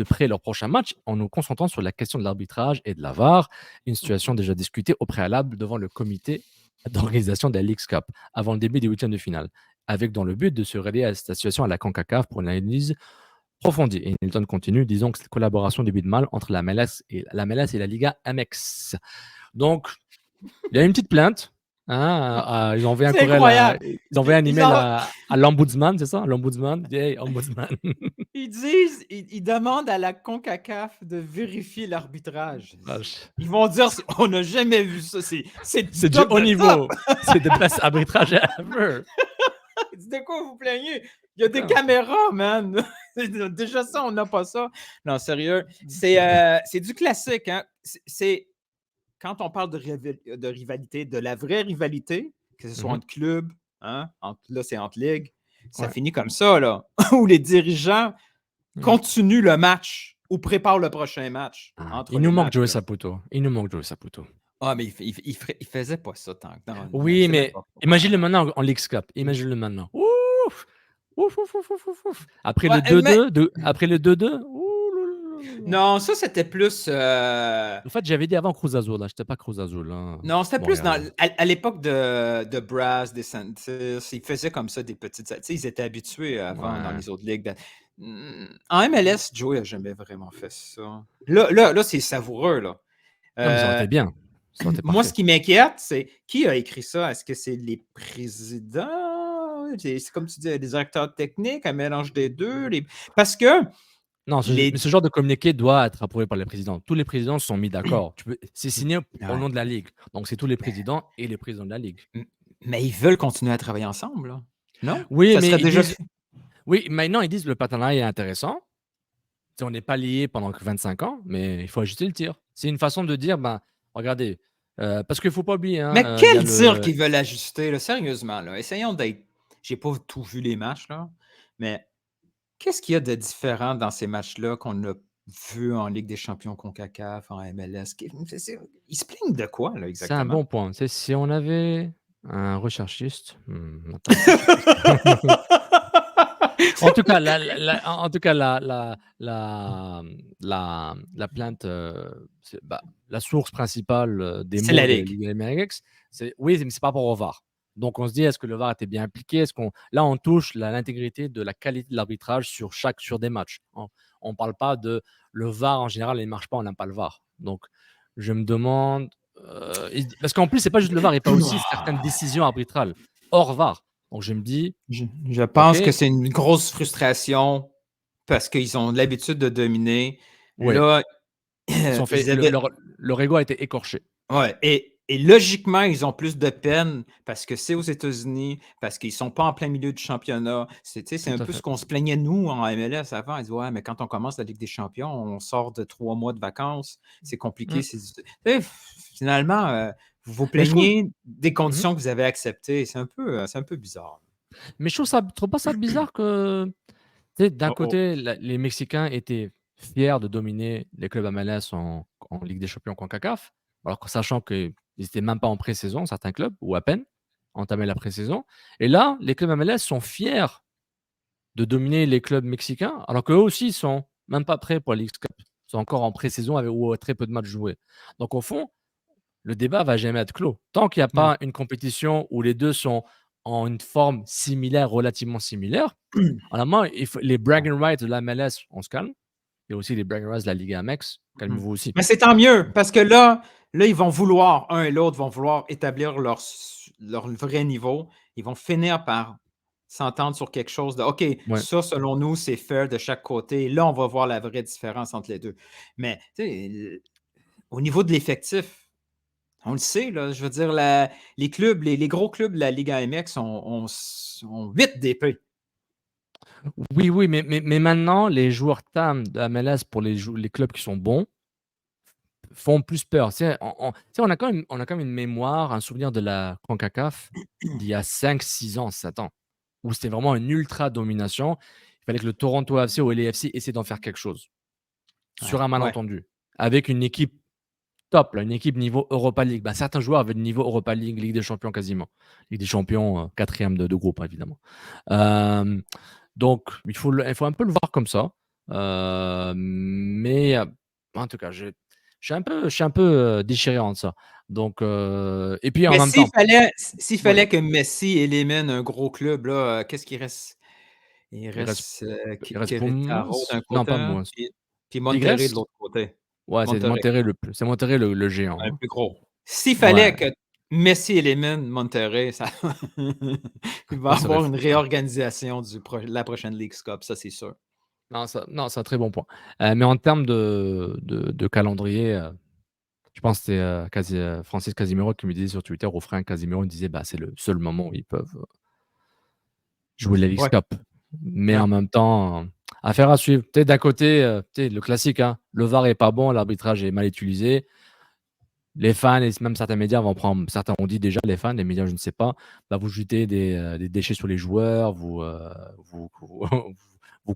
près leur prochain match en nous concentrant sur la question de l'arbitrage et de la VAR, une situation déjà discutée au préalable devant le comité d'organisation de la Leagues Cup avant le début des huitièmes de finale, avec dans le but de se relier à cette situation à la CONCACAF pour une analyse approfondie. Et Nilton continue, disons que cette collaboration débute mal entre la MLS et la Liga Amex. Donc, il y a une petite plainte. Ils ont envoyé un C'est courriel, incroyable. ils ont envoyé un Ils email ont- à l'ombudsman, c'est ça? L'ombudsman. Hey, ombudsman. Ils demandent à la CONCACAF de vérifier l'arbitrage. Vache. Ils vont dire, on n'a jamais vu ça. C'est C'est du top haut de niveau. top. C'est le best arbitrage ever. De quoi vous plaignez? Il y a des caméras, man. Déjà ça, on n'a pas ça. Non, sérieux. C'est du classique. Hein? C'est quand on parle de rivalité, de la vraie rivalité, que ce soit entre clubs, hein? Là, c'est entre ligues, ça finit comme ça, là, où les dirigeants continuent le match ou préparent le prochain match. Il nous manque Joey Saputo. Ah, mais il faisait pas ça tant que temps. Oui, mais imagine-le maintenant en Leagues Cup. Imagine-le maintenant. Ouf! Ouf. Après le 2-2, Non, ça, c'était plus... En fait, j'avais dit avant Cruz Azul. J'étais pas Cruz Azul. Non, c'était plus à l'époque de Brass, des Santis. Ils faisaient comme ça des petites... Tu sais, ils étaient habitués avant dans les autres ligues. En MLS, Joey n'a jamais vraiment fait ça. Là c'est savoureux, là. Non, mais ça aurait été bien. Moi, ce qui m'inquiète, c'est qui a écrit ça? Est-ce que c'est les présidents? C'est comme tu dis, les directeurs techniques, un mélange des deux? Parce que... Non, ce genre de communiqué doit être approuvé par les présidents. Tous les présidents se sont mis d'accord. C'est signé au nom de la Ligue. Donc, c'est tous les présidents et les présidents de la Ligue. Mais ils veulent continuer à travailler ensemble, là. Non? Oui, ça mais serait déjà... Oui, maintenant, ils disent que le partenariat est intéressant. T'sais, on n'est pas liés pendant 25 ans, mais il faut ajuster le tir. C'est une façon de dire, regardez, parce qu'il ne faut pas oublier... mais quel tir qu'ils veulent ajuster, là, sérieusement, là. Essayons d'être... J'ai pas tout vu les matchs, là, mais qu'est-ce qu'il y a de différent dans ces matchs-là qu'on a vu en Ligue des champions CONCACAF, en MLS? Ils se plaignent de quoi, là, exactement? C'est un bon point. Si on avait un recherchiste... En tout cas, la plainte, la source principale des mots de la Ligue MX, oui, mais c'est par rapport au VAR. Donc, on se dit, est-ce que le VAR était bien appliqué? Là, on touche l'intégrité de la qualité de l'arbitrage sur des matchs. On ne parle pas de le VAR en général, il ne marche pas, on n'aime pas le VAR. Donc, je me demande... parce qu'en plus, ce n'est pas juste le VAR, il n'y a pas aussi certaines décisions arbitrales hors VAR. Donc, je me dis... Je pense que c'est une grosse frustration parce qu'ils ont l'habitude de dominer. Ouais. Là, leur ego a été écorché. Ouais, et logiquement, ils ont plus de peine parce que c'est aux États-Unis, parce qu'ils sont pas en plein milieu du championnat. C'est, tu sais, c'est Tout un à peu fait. ce qu'on se plaignait, nous, en MLS avant. Ils disaient: «Ouais, mais quand on commence la Ligue des champions, on sort de 3 mois de vacances, c'est compliqué, Mmh. c'est du» tu sais, finalement, vous vous Mais je trouve plaignez des mmh conditions que vous avez acceptées. C'est un peu bizarre. Mais je trouve ça tu trouves pas ça bizarre que, tu sais, d'un Oh, oh. côté, les Mexicains étaient fiers de dominer les clubs MLS en Ligue des champions CONCACAF, alors que sachant qu'ils étaient même pas en pré-saison, certains clubs, ou à peine entamé la pré-saison. Et là, les clubs MLS sont fiers de dominer les clubs mexicains, alors qu'eux aussi sont même pas prêts pour la Leagues Cup. Ils sont encore en pré-saison avec ou très peu de matchs joués. Donc au fond, le débat va jamais être clos. Tant qu'il y a Ouais. pas une compétition où les 2 sont en une forme similaire, relativement similaire, honnêtement, il faut les bragging rights de la MLS, on se calme. Il y a aussi les bragging rights de la Liga MX, Mmh. calmez-vous aussi. Mais c'est tant mieux parce que là, ils vont vouloir, un et l'autre vont vouloir établir leur vrai niveau. Ils vont finir par s'entendre sur quelque chose de: «OK, Ouais. ça, selon nous, c'est fair de chaque côté. Là, on va voir la vraie différence entre les 2». Mais tu sais, au niveau de l'effectif, on le sait, là, je veux dire, les clubs, les gros clubs de la Liga MX ont 8 DP. Oui, oui, mais maintenant, les joueurs TAM de la MLS pour les clubs qui sont bons font plus peur. Tu sais, tu sais, on a quand même une mémoire, un souvenir de la CONCACAF d'il y a 5, 6 ans, 7 ans, où c'était vraiment une ultra domination. Il fallait que le Toronto FC ou LAFC essaient d'en faire quelque chose, sur Ouais, un ouais. malentendu, avec une équipe top, là, une équipe niveau Europa League. Bah, certains joueurs avaient le niveau Europa League, Ligue des champions quasiment. Ligue des champions, 4e de groupe, évidemment. Hem, donc il faut un peu le voir comme ça. Mais en tout cas, je suis un peu, déchiré entre ça. Donc et puis en Mais même temps s'il oui, fallait que Messi élimine un gros club, là, qu'est-ce qui reste? Il il reste reste, il reste Querétaro Pumas? d'un Non, pas côté, Pumas. puis Tigres? Monterrey de l'autre côté. Ouais, Monterrey, C'est Monterrey le géant, ouais, le hein. plus gros. S'il Ouais, fallait que Messi élimine Monterrey, ça il va y ça serait avoir une fou. réorganisation la prochaine Leagues Cup, ça, c'est sûr. Non, c'est un très bon point. Mais en termes de calendrier, je pense que c'était, Francis Casimiro qui me disait sur Twitter, au frein Casimiro, il me disait: «Bah, c'est le seul moment où ils peuvent, jouer la Leagues Ouais, Cup». Mais en ouais. même temps, affaire à suivre. Tu sais, d'un côté, tu sais, le classique, hein, le VAR est pas bon, l'arbitrage est mal utilisé. Les fans et même certains médias vont prendre certains ont dit déjà les fans, les médias je ne sais pas, bah, vous jetez des déchets sur les joueurs, vous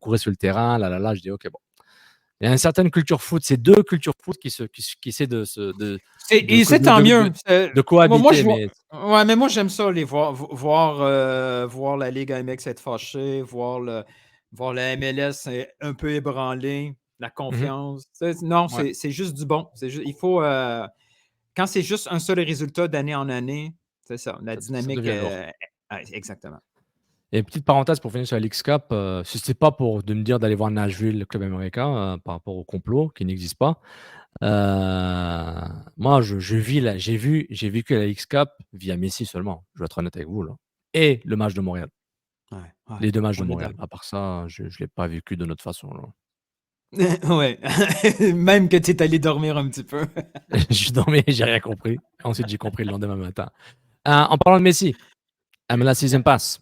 courez sur le terrain, là, là, là. Je dis: «OK, bon». Il y a une certaine culture foot, c'est 2 cultures foot qui essaient C'est tant mieux. de Moi, cohabiter, je vois mais ouais, mais moi, j'aime ça les voir la Ligue AMX être fâchée, voir la MLS un peu ébranlée, la mmh confiance. Tu sais, non, ouais, c'est juste du bon. Il faut, quand c'est juste un seul résultat d'année en année, c'est ça, la ça dynamique, devient lourd. ouais, exactement. Et petite parenthèse pour finir sur la Leagues Cup, si c'était pas pour de me dire d'aller voir Nashville, le club américain, par rapport au complot qui n'existe pas, moi je vis la j'ai vécu la Leagues Cup via Messi seulement, je vais être honnête avec vous là et le match de Montréal. Ouais, ouais, Les 2 matchs de on est Montréal. d'accord. À part ça, je l'ai pas vécu de notre façon là. Ouais, même que tu es allé dormir un petit peu. Je dormais, j'ai rien compris. Ensuite, j'ai compris le lendemain matin. En parlant de Messi, MLS Season Pass.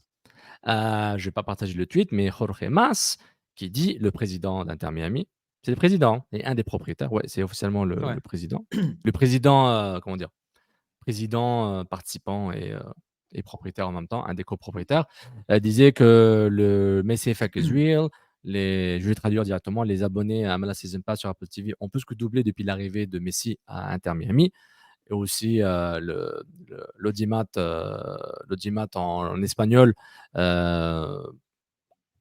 Je vais pas partager le tweet, mais Jorge Mas qui dit le président d'Inter Miami, c'est le président et un des propriétaires, ouais, c'est officiellement Ouais. le président. Le président, comment dire? Président, participant et propriétaire en même temps, un des copropriétaires, disait que le Messi Effect is real. Je vais traduire directement, les abonnés à MLS Season Pass sur Apple TV ont plus que doublé depuis l'arrivée de Messi à Inter Miami et aussi, l'audimat en espagnol, heu,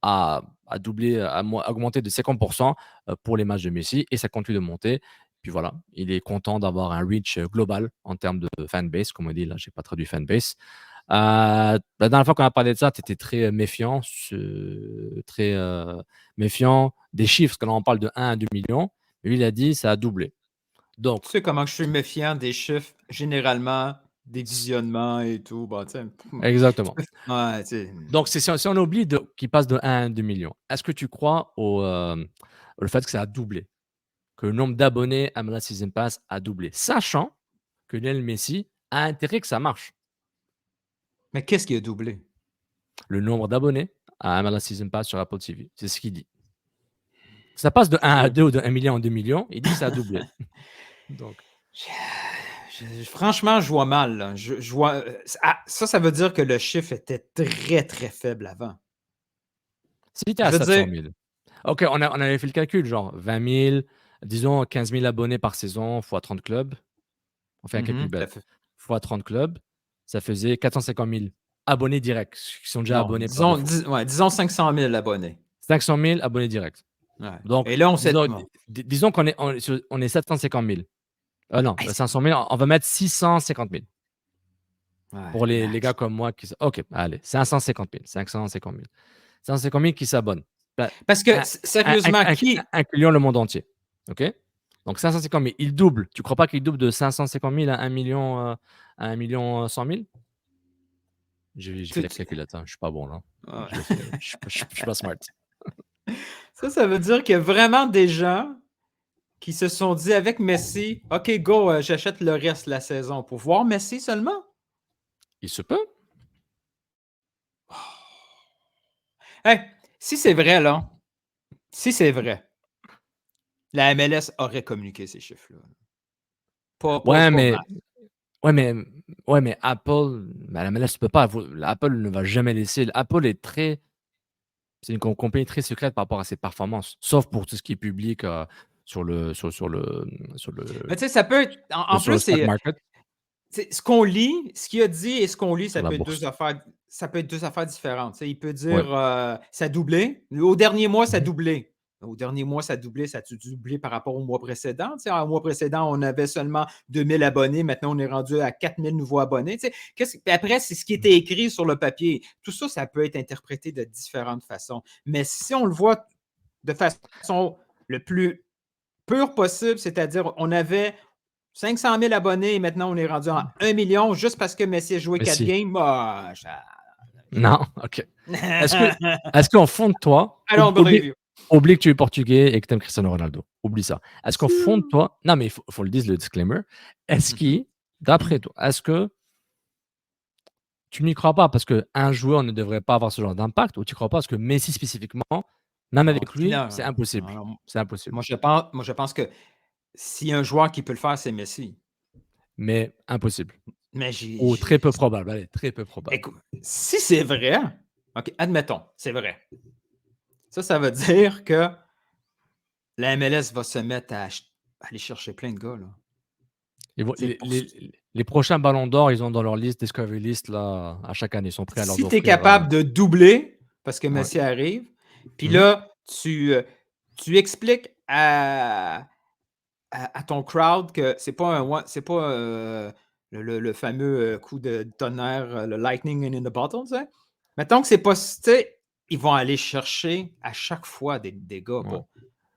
a doublé, a augmenté de 50% pour les matchs de Messi et ça continue de monter. Puis voilà, il est content d'avoir un reach, global en termes de fanbase, comme on dit, là, j'ai pas traduit fanbase. La dernière fois qu'on a parlé de ça, tu étais très méfiant, très, méfiant des chiffres, parce que là, on parle de 1 à 2 millions. Lui, il a dit: «Ça a doublé». Donc Tu sais comment je suis méfiant des chiffres, généralement, des visionnements et tout, bah, tu sais, exactement. ouais, tu sais, Donc si on oublie qu'il passe de 1 à 2 millions, est-ce que tu crois au fait que ça a doublé? Que le nombre d'abonnés à MLS Season Pass a doublé? Sachant que Lionel Messi a intérêt que ça marche. Mais qu'est-ce qui a doublé? Le nombre d'abonnés à MLS Season Pass sur Apple TV. C'est ce qu'il dit. Ça passe de 1 à 2 ou de 1 million à 2 millions. Il dit que ça a doublé. Donc, Franchement, je vois mal. Là. Je vois, ça veut dire que le chiffre était très, très faible avant. si tu es à Je veux 700 dire, 000, OK, on avait fait le calcul, genre 20 000, disons 15 000 abonnés par saison fois 30 clubs. On fait un calcul ça bête. fait- Fois 30 clubs, ça faisait 450 000 abonnés directs qui sont déjà non, abonnés par défaut. disons 500 000 abonnés. 500 000 abonnés directs. Ouais. Donc, Et là, on sait. disons qu'on est 750 000. Non, Hey, 500 000, on va mettre 650 000 ouais, pour les max. gars comme moi qui. OK, allez, 550 000. 550 000. 550 000 qui s'abonnent. Parce que, sérieusement, qui. Incluant le monde entier. OK? Donc 550 000, il double. Tu ne crois pas qu'il double de 550 000 à 1 million, à 1 million 100 000? J'ai fait la calculatrice, je ne suis pas bon là. Ouais. Je suis pas smart. Ça veut dire qu'il y a vraiment des gens qui se sont dit avec Messi, OK, go, j'achète le reste de la saison pour voir Messi seulement. Il se peut. Hey, si c'est vrai, là, si c'est vrai, la MLS aurait communiqué ces chiffres-là. Ouais, mais Apple, la MLS ne peut pas. Apple ne va jamais laisser. Apple est très. C'est une compagnie très secrète par rapport à ses performances, sauf pour tout ce qui est public sur le. Mais tu sais, ça peut être. En sur le plus, stock market. ce qu'on lit, ce qu'il a dit et ce qu'on lit, ça Sur la peut être bourse. deux affaires. Ça peut être deux affaires différentes. Tu sais, il peut dire ça a doublé. Au dernier mois, ça a doublé. Au dernier mois, ça a doublé. Ça a doublé par rapport au mois précédent. Tu sais, au mois précédent, on avait seulement 2000 abonnés. Maintenant, on est rendu à 4000 nouveaux abonnés. Tu sais, puis après, c'est ce qui était écrit sur le papier. Tout ça, ça peut être interprété de différentes façons. Mais si on le voit de façon le plus pure possible, c'est-à-dire on avait 500 000 abonnés et maintenant on est rendu à 1 million juste parce que Messi a joué 4 games. Non, OK. Est-ce qu'en fond de toi, oublie que tu es portugais et que tu aimes Cristiano Ronaldo. Oublie ça. Est-ce qu'en fond de toi, non, mais il faut le dire, le disclaimer, est-ce que, d'après toi, est-ce que tu n'y crois pas parce qu'un joueur ne devrait pas avoir ce genre d'impact ou tu ne crois pas parce que Messi spécifiquement, même avec lui, c'est impossible. C'est impossible. Moi, je pense que s'il y a un joueur qui peut le faire, c'est Messi. Mais impossible. Mais ou très peu probable. Allez, très peu probable. Écoute, si c'est vrai, OK, admettons, c'est vrai. Ça veut dire que la MLS va se mettre à aller chercher plein de gars. Là. Les prochains ballons d'or, ils ont dans leur liste, Discovery List, là, à chaque année, ils sont prêts à leur offrir. Si tu es capable de doubler, parce que Messi arrive, puis là, tu expliques à ton crowd que c'est pas le fameux coup de tonnerre, le lightning in the bottle, tu sais. Mettons que c'est pas, tu sais, ils vont aller chercher à chaque fois des gars pour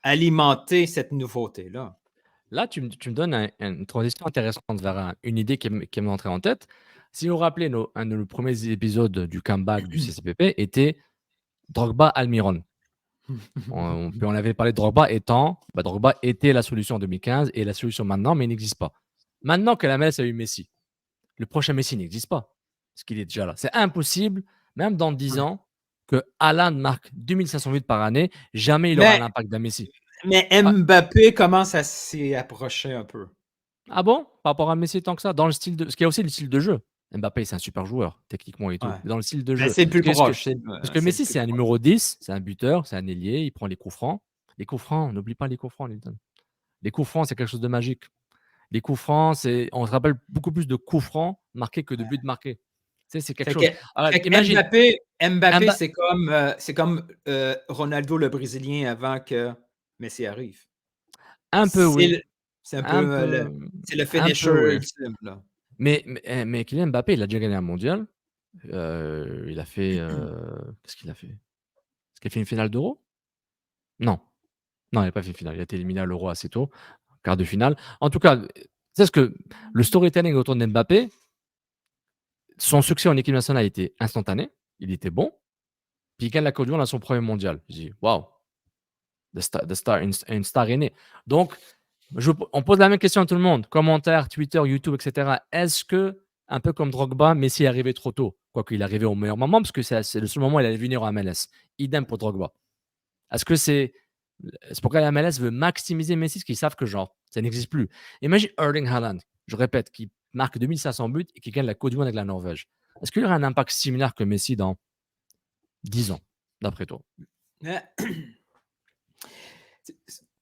alimenter cette nouveauté-là. Là, tu me donnes une transition intéressante vers une idée qui m'est entrée en tête. Si vous vous rappelez, un de nos premiers épisodes du comeback du CCPP était Drogba-Almiron. on avait parlé de Drogba étant, Drogba était la solution en 2015 et la solution maintenant, mais il n'existe pas. Maintenant que la MLS a eu Messi, le prochain Messi n'existe pas, parce qu'il est déjà là. C'est impossible, même dans 10 ans, que Haaland marque 2500 buts par année, jamais il aura l'impact d'un Messi. Mais Mbappé commence à s'y approcher un peu. Ah bon? Par rapport à Messi tant que ça? Dans le style de... Ce qui est aussi le style de jeu. Mbappé, c'est un super joueur, techniquement et tout. Mais dans le style de jeu. C'est plus proche. Parce que Messi, c'est un numéro 10, c'est un buteur, c'est un ailier, il prend les coups francs. Les coups francs, n'oublie pas les coups francs, Lilton. Les coups francs, c'est quelque chose de magique. Les coups francs, on se rappelle beaucoup plus de coups francs marqués que de buts marqués. Tu sais, c'est quelque chose. Imagine. Mbappé, c'est comme Ronaldo le Brésilien avant que Messi arrive. Un peu, oui. C'est un peu c'est le finisher ultime. Là. Mais Kylian Mbappé, il a déjà gagné un mondial. Il a fait. Qu'est-ce qu'il a fait? Est-ce qu'il a fait une finale d'Euro? Non. Non, il n'a pas fait une finale. Il a été éliminé à l'Euro assez tôt, quart de finale. En tout cas, c'est ce que le storytelling autour de Mbappé, son succès en équipe nationale a été instantané. Il était bon. Puis il gagne la Coupe du Monde à son premier mondial. Je dis, waouh, une star est née. Donc, On pose la même question à tout le monde. Commentaires, Twitter, YouTube, etc. Est-ce que, un peu comme Drogba, Messi est arrivé trop tôt? Quoiqu'il est arrivé au meilleur moment, parce que c'est le seul moment où il allait venir au MLS. Idem pour Drogba. Est-ce que c'est pourquoi la MLS veut maximiser Messi, parce qu'ils savent que genre, ça n'existe plus. Imagine Erling Haaland, je répète, qui marque 2500 buts et qui gagne la Coupe du Monde avec la Norvège. Est-ce qu'il y aura un impact similaire que Messi dans 10 ans, d'après toi?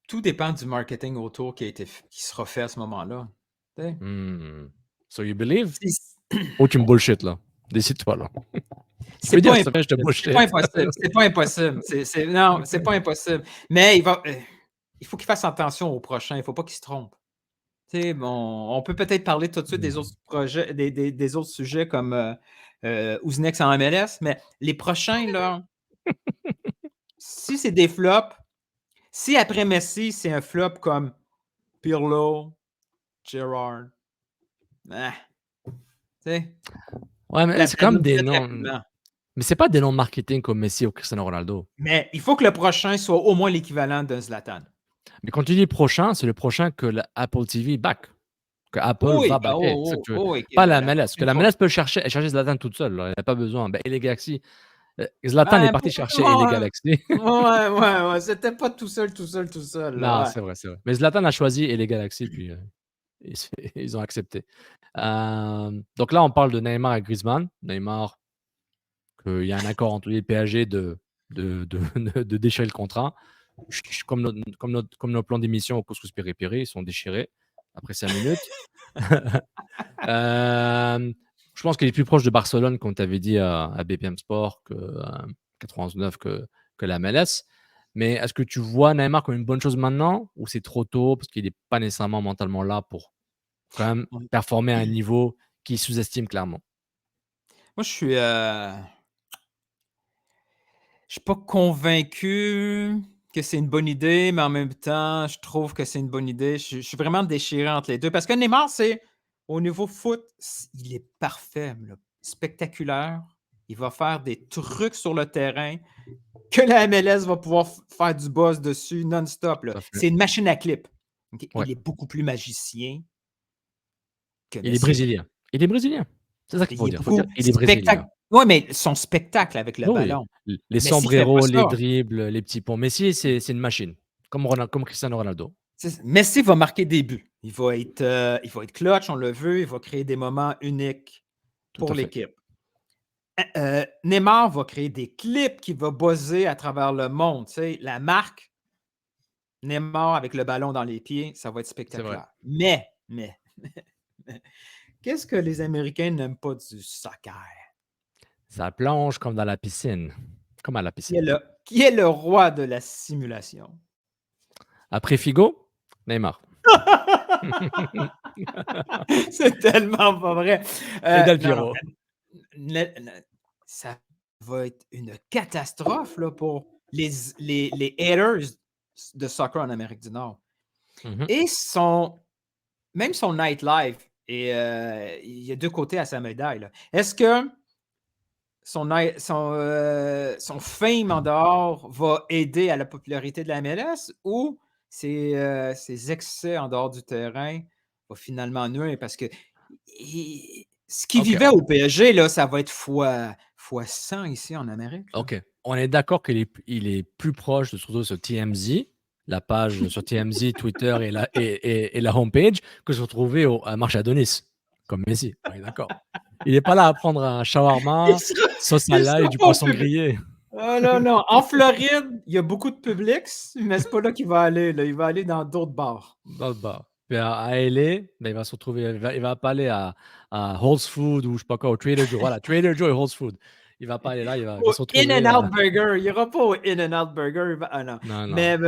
Tout dépend du marketing autour qui sera fait à ce moment-là. So you believe? Si- Ou tu me bullshit, là? Décide-toi, là. Tu peux C'est dire, pas s'il te plaît, je te bullshit. c'est pas impossible. C'est pas impossible. Non, c'est pas impossible. Mais il faut qu'il fasse attention au prochain. Il faut pas qu'il se trompe. Tu sais, bon, on peut peut-être parler tout de suite des autres projets, des autres sujets comme Ouznex en MLS, mais les prochains, là, si c'est des flops, si après Messi, c'est un flop comme Pirlo, Gerrard, tu sais, Ouais, mais la c'est comme donne des très noms. rapidement. Mais c'est pas des noms de marketing comme Messi ou Cristiano Ronaldo. Mais il faut que le prochain soit au moins l'équivalent d'un Zlatan. Mais quand tu dis prochain, c'est le prochain que l'Apple TV back. Que Apple Oui, va ben, backer. C'est ça que tu veux. oui, Pas la la MLS. Parce que la MLS peut chercher Zlatan toute seule. Là. Elle n'a pas besoin. Ben, et les Galaxy. Zlatan est parti chercher et les Galaxy. Ouais. C'était pas tout seul. Là, Non, ouais. c'est vrai. Mais Zlatan a choisi et les Galaxy, puis ils ont accepté. Donc là, on parle de Neymar et Griezmann. Neymar, qu'il y a un accord entre les PSG de déchirer le contrat. Comme nos plans d'émission au Couscous Péripéri, ils sont déchirés après 5 minutes. Je pense qu'il est plus proche de Barcelone, comme tu avais dit à BPM Sport, que 99 que la MLS. Mais est-ce que tu vois Neymar comme une bonne chose maintenant ou c'est trop tôt parce qu'il n'est pas nécessairement mentalement là pour quand même performer à un niveau qui sous-estime clairement? Moi, je suis pas convaincu que c'est une bonne idée, mais en même temps, je trouve que c'est une bonne idée. Je suis vraiment déchiré entre les deux parce que Neymar, c'est au niveau foot, il est parfait, là, spectaculaire. Il va faire des trucs sur le terrain que la MLS va pouvoir faire du buzz dessus non-stop. Là. C'est une machine à clip. Okay? Ouais. Il est beaucoup plus magicien que Il est Messi. brésilien. Il est brésilien. C'est ça qu'il faut dire. Il est brésilien. Oui, mais son spectacle avec le ballon. Les sombreros, les dribbles, les petits ponts. Messi, c'est une machine. Comme Cristiano Ronaldo. Messi va marquer des buts. Il va être clutch, on le veut. Il va créer des moments uniques pour l'équipe. Neymar va créer des clips qui vont buzzer à travers le monde. Tu sais, la marque Neymar avec le ballon dans les pieds, ça va être spectaculaire. Mais, qu'est-ce que les Américains n'aiment pas du soccer? Ça plonge comme dans la piscine. Comme à la piscine. Qui est le roi de la simulation? Après Figo, Neymar. C'est tellement pas vrai. Et Del Piero. Ça va être une catastrophe là, pour les haters de soccer en Amérique du Nord. Et même son nightlife, et il y a deux côtés à sa médaille. Là. Est-ce que son fame en dehors va aider à la popularité de la MLS ou ses excès en dehors du terrain vont finalement nuire? Parce que ce qu'il vivait au PSG, là, ça va être fois 100 ici en Amérique. Là. OK. On est d'accord qu'il est plus proche, surtout sur TMZ, la page sur TMZ, Twitter et la homepage, que se retrouver à Marche Adonis, comme Messi. On est d'accord. Il n'est pas là à prendre un shawarma, sauce à l'ail et du poisson grillé. Non. En Floride, il y a beaucoup de public, mais c'est pas là qu'il va aller. Là. Il va aller dans d'autres bars. Dans le bar. Puis à LA, ben, il va se retrouver, il va pas aller à Whole's Food ou je sais pas quoi, au Trader Joe. Voilà, Trader Joe et Whole's Food. Il va pas aller là, il va se retrouver. In-N-Out Burger. Il ira pas au In-N-Out Burger. Non. Mais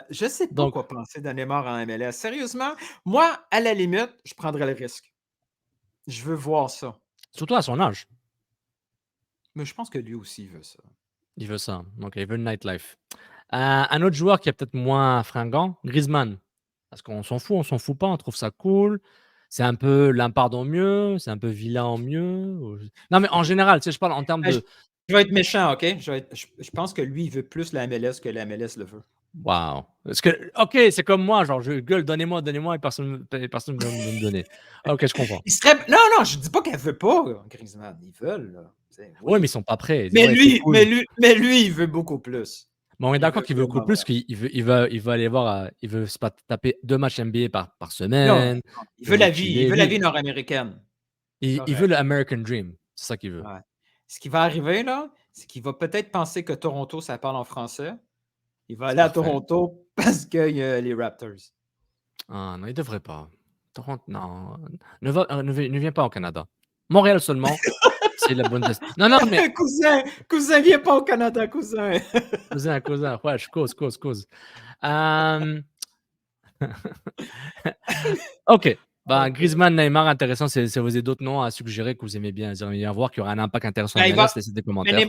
je sais pas quoi penser de Neymar en MLS. Sérieusement, moi, à la limite, je prendrais le risque. Je veux voir ça. Surtout à son âge. Mais je pense que lui aussi veut ça. Il veut ça. Donc, il veut le nightlife. Un autre joueur qui est peut-être moins fringant, Griezmann. Parce qu'on s'en fout pas, on trouve ça cool. C'est un peu Lampard en mieux, c'est un peu Villa en mieux. Non, mais en général, tu sais, je parle en termes de. Je vais être méchant, OK? Je pense que lui, il veut plus la MLS que la MLS le veut. Wow. Parce que, OK, c'est comme moi, genre, je gueule, donnez-moi, et personne ne veut me donner. OK, je comprends. Non, je dis pas qu'elle veut pas, Griezmann. Ils veulent, là. Oui, mais ils sont pas prêts. Mais Ouais, c'est lui, cool. mais lui, il veut beaucoup plus. Mais on est d'accord qu'il veut beaucoup vraiment plus, qu'il veut aller voir, il veut se taper 2 matchs NBA par Non, semaine. il veut la vie. chiller. Il veut la Lui, vie nord-américaine. il veut le American Dream. C'est ça qu'il veut. Ouais. Ce qui va arriver, là, c'est qu'il va peut-être penser que Toronto, ça parle en français. Il va aller à Parfait. Toronto parce qu'il y a les Raptors. Ah non, il devrait pas. Toronto, non. Ne viens pas au Canada. Montréal seulement, c'est la bonne destination. Non, mais cousin, viens pas au Canada, cousin. cousin, ouais, je cause. OK. Griezmann, Neymar, intéressant. Si vous avez d'autres noms à suggérer que vous aimez bien voir, qui aura un impact intéressant en MLS, laissez des Mais commentaires.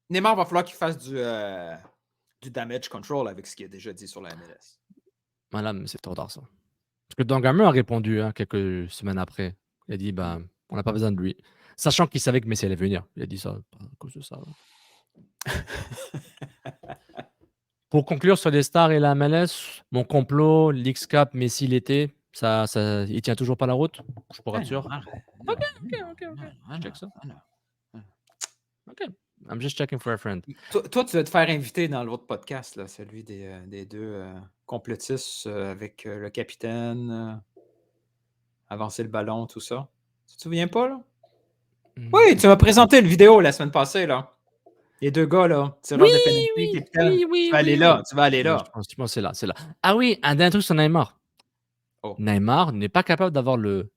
Neymar va falloir qu'il fasse du damage control avec ce qu'il a déjà dit sur la MLS. Voilà, mais c'est trop tard, ça. Parce que Don Gammer a répondu quelques semaines après. Il a dit, on n'a pas besoin de lui. Sachant qu'il savait que Messi allait venir. Il a dit ça à cause de ça. Pour conclure sur les stars et la MLS, mon complot, l'X-Cap, Messi l'été, il tient toujours pas la route? Je pourrais être sûr. OK. Je check ça. OK. I'm just checking for a friend. Toi, tu vas te faire inviter dans l'autre podcast, là, celui des deux complotistes avec le capitaine, avancer le ballon, tout ça. Tu te souviens pas, là? Oui, tu m'as présenté le vidéo la semaine passée, là. Les deux gars, là. Tireur de pénalité, capitaine. Oui. Tu vas aller là. Je pense que c'est là. Ah oui, un dernier truc sur Neymar. Oh. Neymar n'est pas capable d'avoir j'aime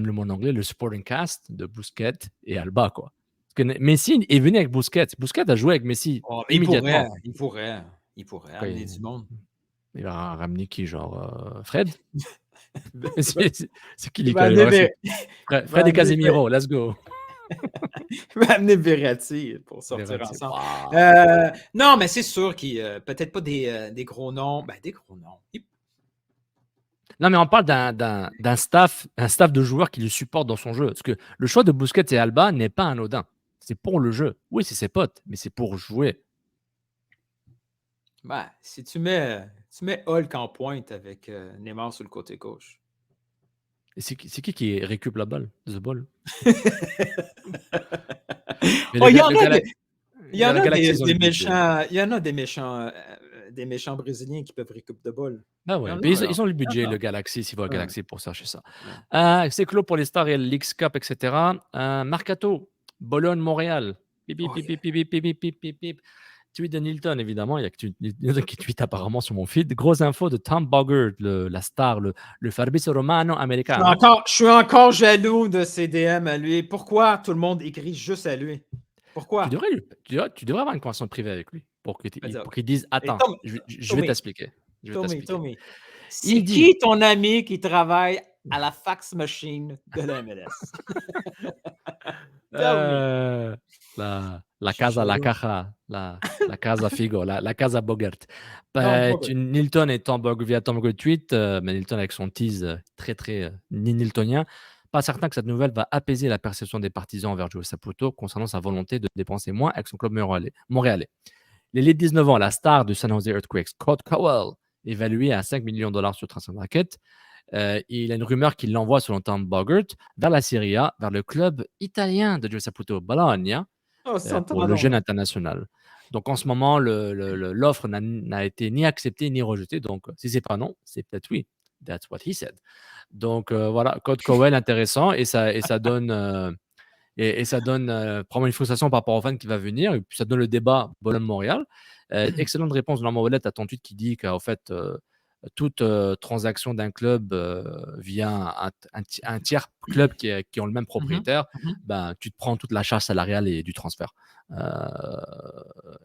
le mot en anglais, le supporting cast de Busquets et Alba, quoi. Parce que Messi est venu avec Busquets. Busquets a joué avec Messi immédiatement. Il pourrait amener du monde. Il va ramener qui, genre Fred? C'est qui les gars? Fred et Casemiro, let's go. Il va amener Verratti pour sortir ensemble. Wow. Non, mais c'est sûr qu'il peut-être pas des gros noms. Des gros noms. Non, mais on parle d'un staff de joueurs qui le supportent dans son jeu. Parce que le choix de Busquets et Alba n'est pas anodin. C'est pour le jeu. Oui, c'est ses potes, mais c'est pour jouer. Si tu mets Hulk en pointe avec Neymar sur le côté gauche. Et c'est qui récupère la balle? The ball. Il y en a des méchants Brésiliens qui peuvent récupérer de balle. Ils ont le budget, le Galaxy, s'il va au Galaxy pour chercher ça. C'est clos pour les stars et l'X Cup, etc. Mercato, Bologne-Montréal. Pip. Tweet de Nilton, évidemment. Il y a qui tweet apparemment sur mon feed. Grosse info de Tom Boggart, la star, le Fabrizio Romano américain. Je suis encore jaloux de ses DM à lui. Pourquoi tout le monde écrit juste à lui? Pourquoi? Tu devrais avoir une conversation privée avec lui pour qu'il dise attends, je vais t'expliquer. Tommy, c'est qui ton ami qui travaille à la fax machine de la MLS? La casa, la caja, la casa Figo, la casa Bogart. Nilton et Tom Bogart via Tom Bogart tweet, mais Nilton avec son tease très très niltonien. Pas certain que cette nouvelle va apaiser la perception des partisans envers Joey Saputo concernant sa volonté de dépenser moins avec son club montréalais. L'élite 19 ans, la star du San Jose Earthquakes, Cole Cowell, évalué à $5 millions sur Transfer Market. Il y a une rumeur qu'il l'envoie, selon Tom Boggart, vers la Serie A, vers le club italien de Joey Saputo, Bologna, pour le jeune international. Donc en ce moment, l'offre n'a été ni acceptée ni rejetée. Donc si c'est pas non, c'est peut-être oui. That's what he said. Donc voilà, Code Cowell intéressant et ça donne probablement une frustration par rapport au fan qui va venir et puis ça donne le débat Bologne-Montréal. Excellente réponse de Normand Ouellet à ton tweet qui dit qu'en fait toute transaction d'un club via un tiers club qui ont le même propriétaire, tu te prends toute la charge salariale et du transfert,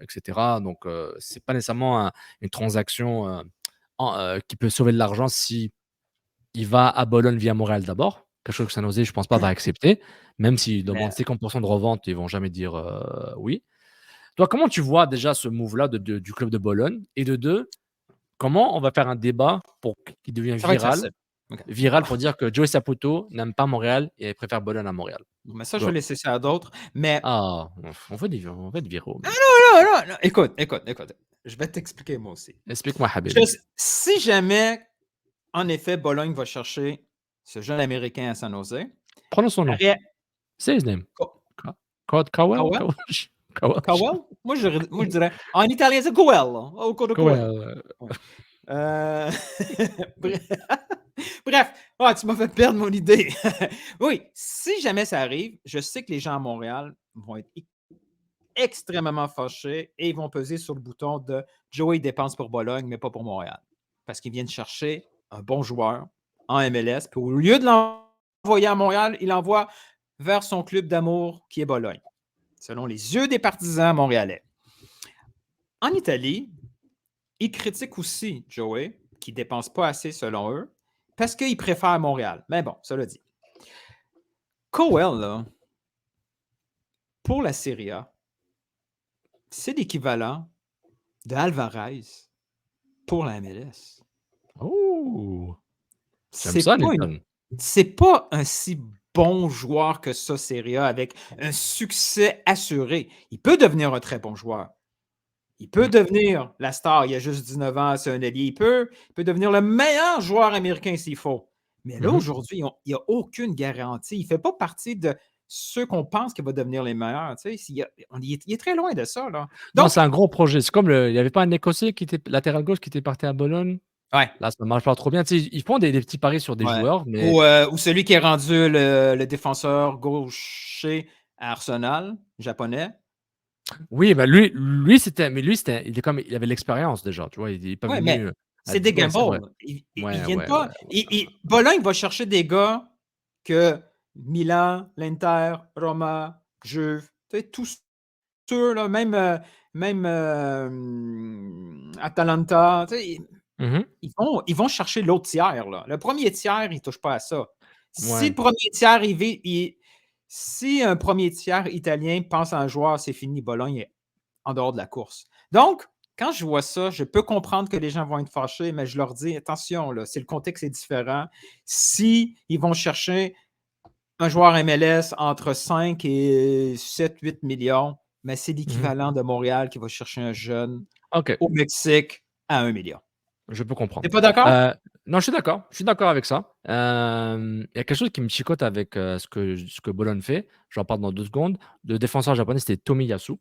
etc. Donc c'est pas nécessairement une transaction qui peut sauver de l'argent si il va à Bologne via Montréal d'abord, quelque chose que San Jose, je pense pas, va accepter, même s'ils demandent 50% de revente, ils vont jamais dire oui. Toi, comment tu vois déjà ce move-là du club de Bologne? Et de deux, comment on va faire un débat pour qu'il devienne viral pour dire que Joey Saputo n'aime pas Montréal et préfère Bologne à Montréal? Mais ça, je vais laisser ça à d'autres. Mais... on va être viraux. Non. Écoute. Je vais t'expliquer moi aussi. Explique-moi, Habibi. Si jamais, en effet, Bologne va chercher ce jeune Américain à San Jose, Prenons son nom. Ariel- Say his name. Co- Cowell? Cowell? Cowell? Moi, je dirais. En italien, c'est Cowell. Au cours de Cowell. Cowell. Ouais. Bref, Bref. Ah, tu m'as fait perdre mon idée. Oui, si jamais ça arrive, je sais que les gens à Montréal vont être extrêmement fâchés et ils vont peser sur le bouton de Joey dépense pour Bologne, mais pas pour Montréal. Parce qu'ils viennent chercher un bon joueur en MLS, puis au lieu de l'envoyer à Montréal, il l'envoie vers son club d'amour qui est Bologne, selon les yeux des partisans montréalais. En Italie, ils critiquent aussi Joey, qui ne dépense pas assez selon eux, parce qu'ils préfèrent Montréal. Mais bon, cela dit. Cowell, là, pour la Serie A, c'est l'équivalent de Alvarez pour la MLS. Oh! J'aime C'est ça, pas, Newton. c'est pas un si bon joueur que ça, Serie A, avec un succès assuré. Il peut devenir un très bon joueur. Il peut devenir la star. Il a juste 19 ans, c'est un allié. Il peut devenir le meilleur joueur américain s'il faut. Mais là, aujourd'hui, il n'y a aucune garantie. Il ne fait pas partie de ceux qu'on pense qu'il va devenir les meilleurs. Tu sais, il est très loin de ça. Là. Non, Donc, c'est un gros projet. C'est comme il n'y avait pas un Écossais qui était latéral gauche qui était parti à Bologne. ouais. Là, ça ne marche pas trop bien. Tu sais, ils font des petits paris sur des Ouais. joueurs, mais Ou celui qui est rendu le défenseur gaucher à Arsenal, japonais. oui, bah lui c'était, il avait l'expérience déjà, tu vois, il n'est pas Ouais, venu. mais c'est des ouais, c'est vrai. gambles. Ils Ouais, viennent ouais, pas. Bologne va chercher des gars que Milan, l'Inter, Roma, Juve, tu sais, tous ceux, là, même Atalanta, tu sais, Mhm. ils vont chercher l'autre tiers. Là. Le premier tiers, ils ne touchent pas à ça. Si Ouais. le premier tiers, si un premier tiers italien pense à un joueur, c'est fini, Bologne est en dehors de la course. Donc, quand je vois ça, je peux comprendre que les gens vont être fâchés, mais je leur dis, attention, là, si le contexte est différent, si ils vont chercher un joueur MLS entre 5 et 7, 8 millions, mais c'est l'équivalent de Montréal qui va chercher un jeune Ok, au Mexique à 1 million. je peux comprendre. T'es pas d'accord? Non, je suis d'accord. Je suis d'accord avec ça. Il y a quelque chose qui me chicote avec ce que Bologne fait. J'en parle dans 2 secondes. Le défenseur japonais, c'était Tomiyasu.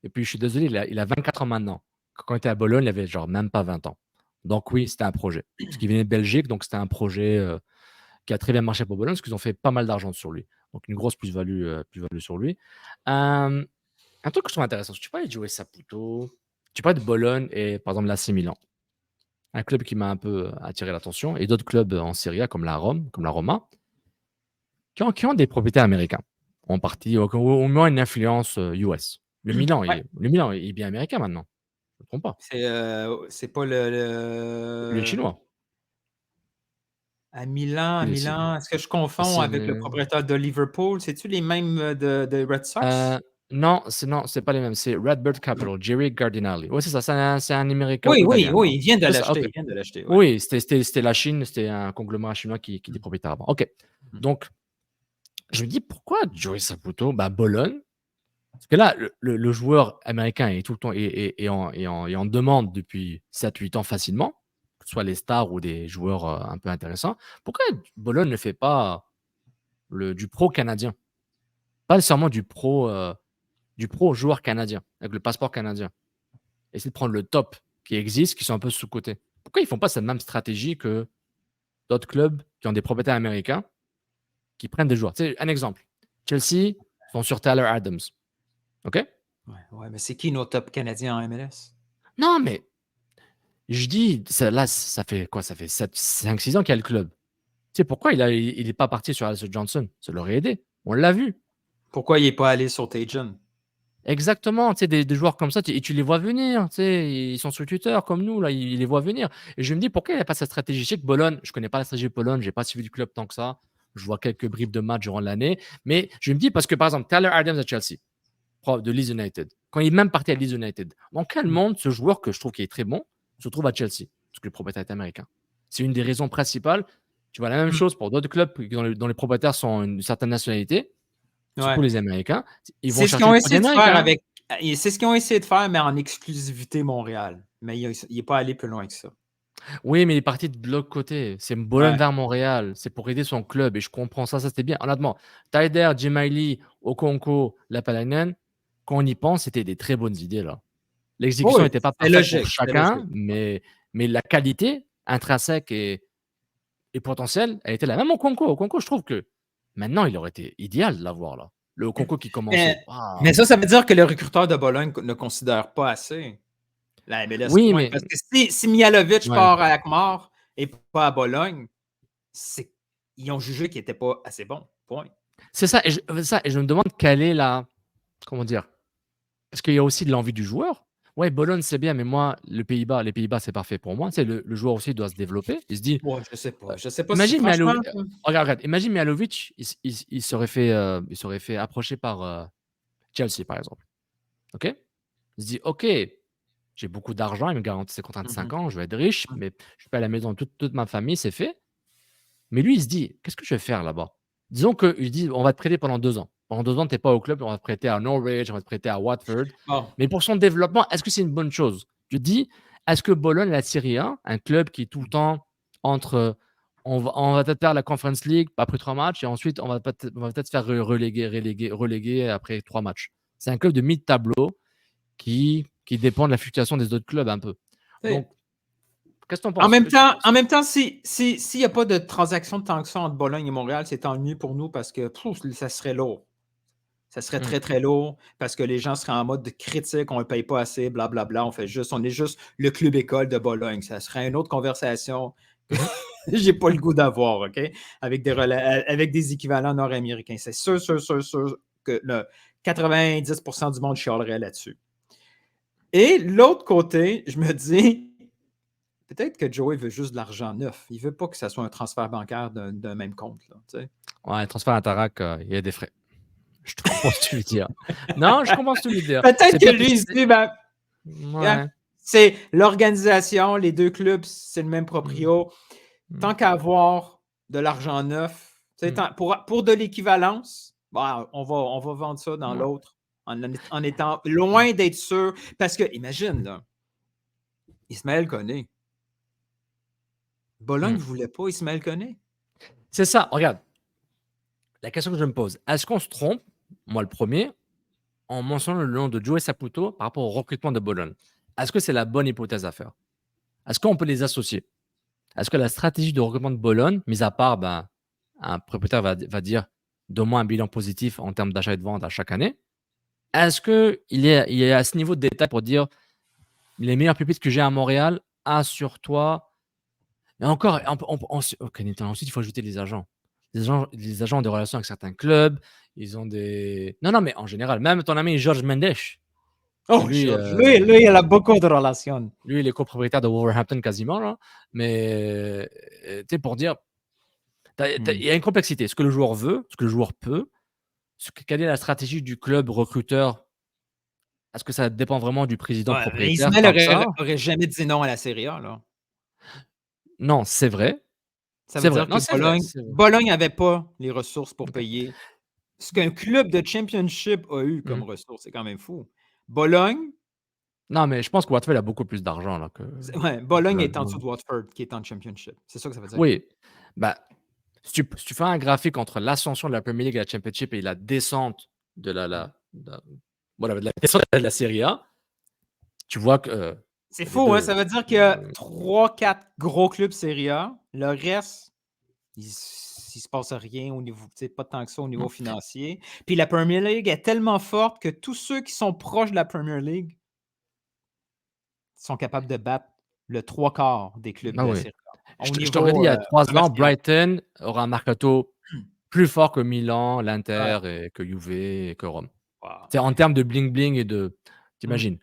Et puis, je suis désolé, il a 24 ans maintenant. Quand il était à Bologne, il avait genre même pas 20 ans. Donc oui, c'était un projet. Parce qu'il venait de Belgique, donc c'était un projet qui a très bien marché pour Bologne, parce qu'ils ont fait pas mal d'argent sur lui. Donc une grosse plus-value sur lui. Un truc que je trouve intéressant, tu parlais de Joey Saputo, tu parlais de Bologne et par exemple l'AC Milan. Un club qui m'a un peu attiré l'attention, et d'autres clubs en Serie A comme la Rome, comme la Roma, qui ont des propriétaires américains, en partie, au moins une influence US. Le Milan, Ouais. le Milan est bien américain maintenant. Je ne me trompe pas. C'est pas Les Chinois. À Milan, est-ce que je confonds c'est avec le propriétaire de Liverpool? C'est-tu les mêmes de Red Sox? Non, c'est pas les mêmes. C'est Redbird Capital, Jerry Gardinali. Oui, c'est ça. C'est un Américain Oui, italien. il vient de C'est ça, l'acheter. ok. Il vient de l'acheter. Ouais. Oui, c'était la Chine. C'était un conglomérat chinois qui était propriétaire avant. OK. Donc, je me dis, pourquoi Joey Saputo? Bologne. Parce que là, le joueur américain est tout le temps est en demande depuis 7-8 ans facilement, que ce soit les stars ou des joueurs un peu intéressants. Pourquoi Bologne ne fait pas du pro canadien? Pas nécessairement du pro joueur canadien, avec le passeport canadien. Essayer de prendre le top qui existe, qui sont un peu sous-cotés. Pourquoi ils ne font pas cette même stratégie que d'autres clubs qui ont des propriétaires américains qui prennent des joueurs? Tu sais, un exemple. Chelsea sont sur Tyler Adams. OK? Ouais, mais c'est qui nos top canadiens en MLS? Non, mais je dis, là, ça fait quoi? Ça fait 5-6 ans qu'il y a le club. Tu sais, pourquoi il n'est pas parti sur Alistair Johnson? Ça l'aurait aidé. On l'a vu. Pourquoi il n'est pas allé sur Tajon? Exactement, tu sais, des joueurs comme ça, et tu les vois venir, tu sais, ils sont sur Twitter comme nous, là, ils les voient venir. Et je me dis, pourquoi il n'y a pas cette stratégie? Je sais que Bologne, je ne connais pas la stratégie de Bologne, je n'ai pas suivi du club tant que ça. Je vois quelques bribes de matchs durant l'année. Mais je me dis, parce que par exemple, Tyler Adams à Chelsea, de Leeds United, quand il est même parti à Leeds United, dans quel monde ce joueur que je trouve qui est très bon se trouve à Chelsea? Parce que le propriétaire est américain. C'est une des raisons principales. Tu vois la même chose pour d'autres clubs dont les propriétaires sont une certaine nationalité. Surtout les Américains. C'est ce qu'ils ont essayé de faire avec Et c'est ce qu'ils ont essayé de faire, mais en exclusivité Montréal. Mais il n'est pas allé plus loin que ça. Oui, mais il est parti de l'autre côté. C'est Bologne Ouais. vers Montréal. C'est pour aider son club et je comprends ça. Ça, c'était bien. Honnêtement, Taider, Jemaili, Okonko, Lapalainen, quand on y pense, c'était des très bonnes idées là. L'exécution Oui, n'était pas c'est parfaite pour logique. C'est chacun, logique. mais la qualité intrinsèque et potentielle, elle était là. Même Okonko. Okonko, je trouve que maintenant, il aurait été idéal de l'avoir là. Le Okonko qui commençait. Waouh. Mais ça veut dire que le recruteur de Bologne ne considère pas assez la MLS Oui, point. mais Parce que si Mihalovic ouais. part à Alkmaar et pas à Bologne, ils ont jugé qu'il n'était pas assez bon. Point. C'est ça. Et je me demande quelle est la. Comment dire? Parce qu'il y a aussi de l'envie du joueur. Ouais, Bologne, c'est bien, mais moi, les Pays-Bas, c'est parfait pour moi. Tu sais, le joueur aussi doit se développer. Il se dit. Ouais, je sais pas. Je sais pas si Imagine franchement. regarde, imagine Mihalovic, il serait fait approcher par Chelsea, par exemple. OK? Il se dit, OK, j'ai beaucoup d'argent, il me garantit ses contrats de 5 ans, je vais être riche, mais je paie à la maison toute ma famille, c'est fait. Mais lui, il se dit, qu'est-ce que je vais faire là-bas? Disons qu'il dit, on va te prêter pendant 2 ans. Pendant 2 ans, tu n'es pas au club, on va te prêter à Norwich, on va te prêter à Watford. Bon. Mais pour son développement, est-ce que c'est une bonne chose? Je dis, est-ce que Bologne, la Serie A, un club qui est tout le temps entre on va peut-être faire la Conference League après 3 matchs et ensuite on va peut-être faire reléguer après 3 matchs. C'est un club de mi-tableau qui dépend de la fluctuation des autres clubs un peu. Donc, qu'est-ce que tu en penses? En même temps, s'il n'y a pas de transaction de tant que ça entre Bologne et Montréal, c'est tant mieux pour nous parce que ça serait lourd. Ça serait très, très lourd parce que les gens seraient en mode de critique, on ne paye pas assez, blablabla. On est juste le club école de Bologne. Ça serait une autre conversation que j'ai pas le goût d'avoir, OK? Avec des équivalents nord-américains. C'est sûr que 90% du monde chialerait là-dessus. Et l'autre côté, je me dis, peut-être que Joey veut juste de l'argent neuf. Il ne veut pas que ça soit un transfert bancaire d'un même compte. Là, tu sais. Ouais, transfert Interac, il y a des frais. Je comprends ce que tu veux dire. Non, je comprends ce que tu veux dire. Peut-être que lui, il se dit, ouais. C'est l'organisation, les deux clubs, c'est le même proprio. Tant qu'à avoir de l'argent neuf, pour de l'équivalence, on va vendre ça dans l'autre en étant loin d'être sûr. Parce que, imagine, là, Ismaël Koné. Bologne ne voulait pas Ismaël Koné. C'est ça, regarde. La question que je me pose, est-ce qu'on se trompe, moi le premier, en mentionnant le nom de Joey Saputo par rapport au recrutement de Bologne? Est-ce que c'est la bonne hypothèse à faire? Est-ce qu'on peut les associer? Est-ce que la stratégie de recrutement de Bologne, mis à part, un propriétaire va dire donne-moi un bilan positif en termes d'achat et de vente à chaque année, est-ce qu'il est à ce niveau de détail pour dire les meilleurs pépites que j'ai à Montréal, assure-toi. Et encore, ensuite, il faut ajouter les agents. Les agents ont des relations avec certains clubs. Ils ont des. Non, mais en général, même ton ami Georges Mendes. Oh, lui, il a beaucoup de relations. Lui, il est copropriétaire de Wolverhampton quasiment. Là. Mais, tu sais, pour dire, il y a une complexité. Ce que le joueur veut, ce que le joueur peut, quelle est la stratégie du club recruteur? Est-ce que ça dépend vraiment du président propriétaire? Ismaël n'aurait jamais dit non à la Serie A. Là. Non, c'est vrai. Ça veut dire que Bologne n'avait pas les ressources pour payer. Ce qu'un club de championship a eu comme ressources, c'est quand même fou. Bologne. Non, mais je pense que Watford a beaucoup plus d'argent. Là, que Bologne est en dessous de Watford qui est en championship. C'est ça que ça veut dire. Oui. Si tu fais un graphique entre l'ascension de la Premier League et la Championship et la descente de la descente de la Serie A, tu vois que. C'est fou, hein? Ça veut dire qu'il y a 3-4 gros clubs Serie A. Le reste, il ne se passe rien au niveau, pas tant que ça au niveau financier. Puis la Premier League est tellement forte que tous ceux qui sont proches de la Premier League sont capables de battre le 3/4 des clubs de Serie A. Je t'aurais dit il y a 3 ans, Brighton aura un mercato plus fort que Milan, l'Inter, et que Juve et que Rome. Wow. En termes de bling-bling et de. T'imagines.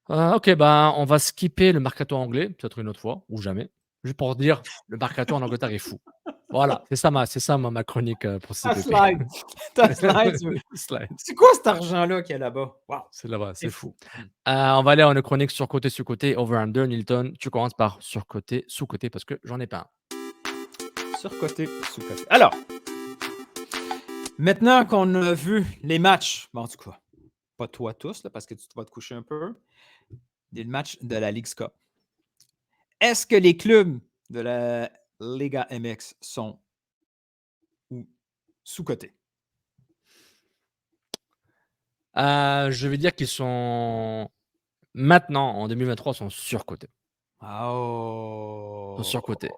Ok, on va skipper le mercato anglais, peut-être une autre fois, ou jamais. Juste pour dire, le mercato en Angleterre est fou. Voilà, c'est ça ma chronique pour cette slide. C'est quoi cet argent-là qu'il y a là-bas? Wow. C'est là-bas, c'est fou. On va aller en chronique sur-côté, sous-côté, over-under. Nilton, tu commences par sur-côté, sous-côté, parce que j'en ai pas un. Sur-côté, sous-côté. Alors, Maintenant qu'on a vu les matchs, bon, en tout cas, pas toi tous, là, parce que tu vas te coucher un peu, des matchs de la Ligue Cup. Est-ce que les clubs de la Liga MX sont sous-cotés? Je vais dire qu'ils sont maintenant, en 2023, sont surcotés. Oh! Sont surcotés.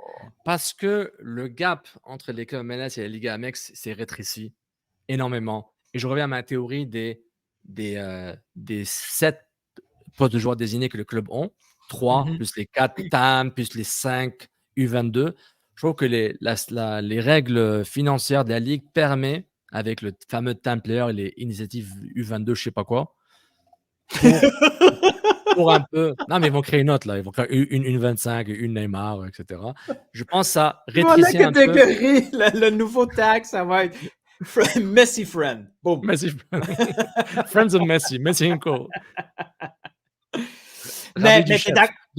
Parce que le gap entre les clubs MLS et la Liga MX s'est rétréci énormément. Et je reviens à ma théorie des 7 postes de joueurs désignés que le club ont. 3, plus les 4 TAM, plus les 5 U22. Je trouve que les règles financières de la Ligue permettent, avec le fameux TAM player et les initiatives U22, je sais pas quoi, pour un peu. Non, mais ils vont créer une autre, là. Ils vont créer une 25, une Neymar, etc. Je pense que ça rétrécit un peu. Catégorie, le nouveau tag, ça va être Messi Friend. Boom. Messi Friend. Friends of Messi. Messi and Co. Mais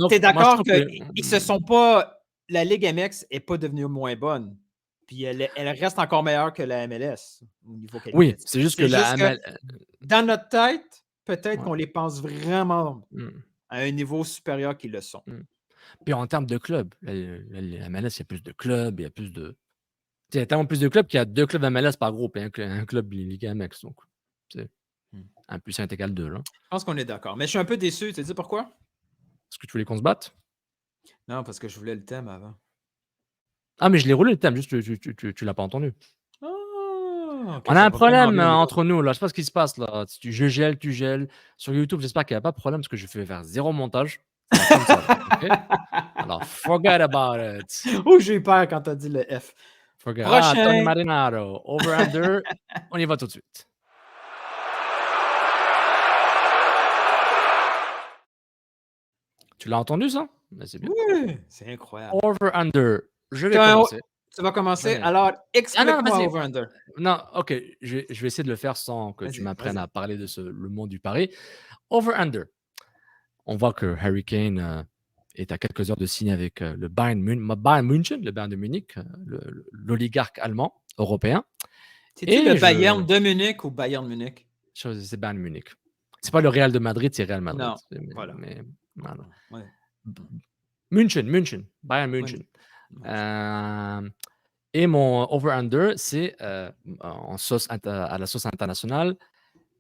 t'es d'accord qu'ils se sont pas. La Ligue MX n'est pas devenue moins bonne. Puis elle reste encore meilleure que la MLS au niveau qualité. Oui, c'est juste que la MLS. Dans notre tête, peut-être qu'on les pense vraiment à un niveau supérieur qu'ils le sont. Puis en termes de clubs, la MLS, il y a plus de clubs, il y a plus de. Il y a tellement plus de clubs qu'il y a 2 clubs MLS par groupe et un club Liga MX. Donc, c'est 1 plus 1 est égal 2. Là. Je pense qu'on est d'accord. Mais je suis un peu déçu. Tu sais pourquoi? Est-ce que tu voulais qu'on se batte? Non, parce que je voulais le thème avant. Ah, mais je l'ai roulé le thème, juste tu l'as pas entendu. Okay, on a un problème entre nous, là. Je sais pas ce qui se passe, là. Je gèle, tu gèles. Sur YouTube, j'espère qu'il n'y a pas de problème parce que je fais faire 0 montage. Comme ça, okay? Alors, forget about it. Oh, j'ai eu peur quand tu as dit le F. Forget. Tony Marinaro, over-under. On y va tout de suite. Tu l'as entendu, ça? Ben, c'est bien. Oui, c'est incroyable. Over-under. Je vais commencer. Tu vas commencer. Alors, explique-moi over-under. Non, OK. Je vais essayer de le faire sans que tu m'apprennes à parler de le monde du pari. Over-under. On voit que Harry Kane est à quelques heures de signer avec le Bayern München, le Bayern de Munich, l'oligarque allemand, européen. C'est-tu le Bayern de Munich ou Bayern Munich? C'est Bayern Munich. C'est pas le Real de Madrid, c'est Real Madrid. Non, voilà. Mais, voilà. Ouais. München, Bayern München. Ouais. Et mon over-under, c'est à la sauce internationale.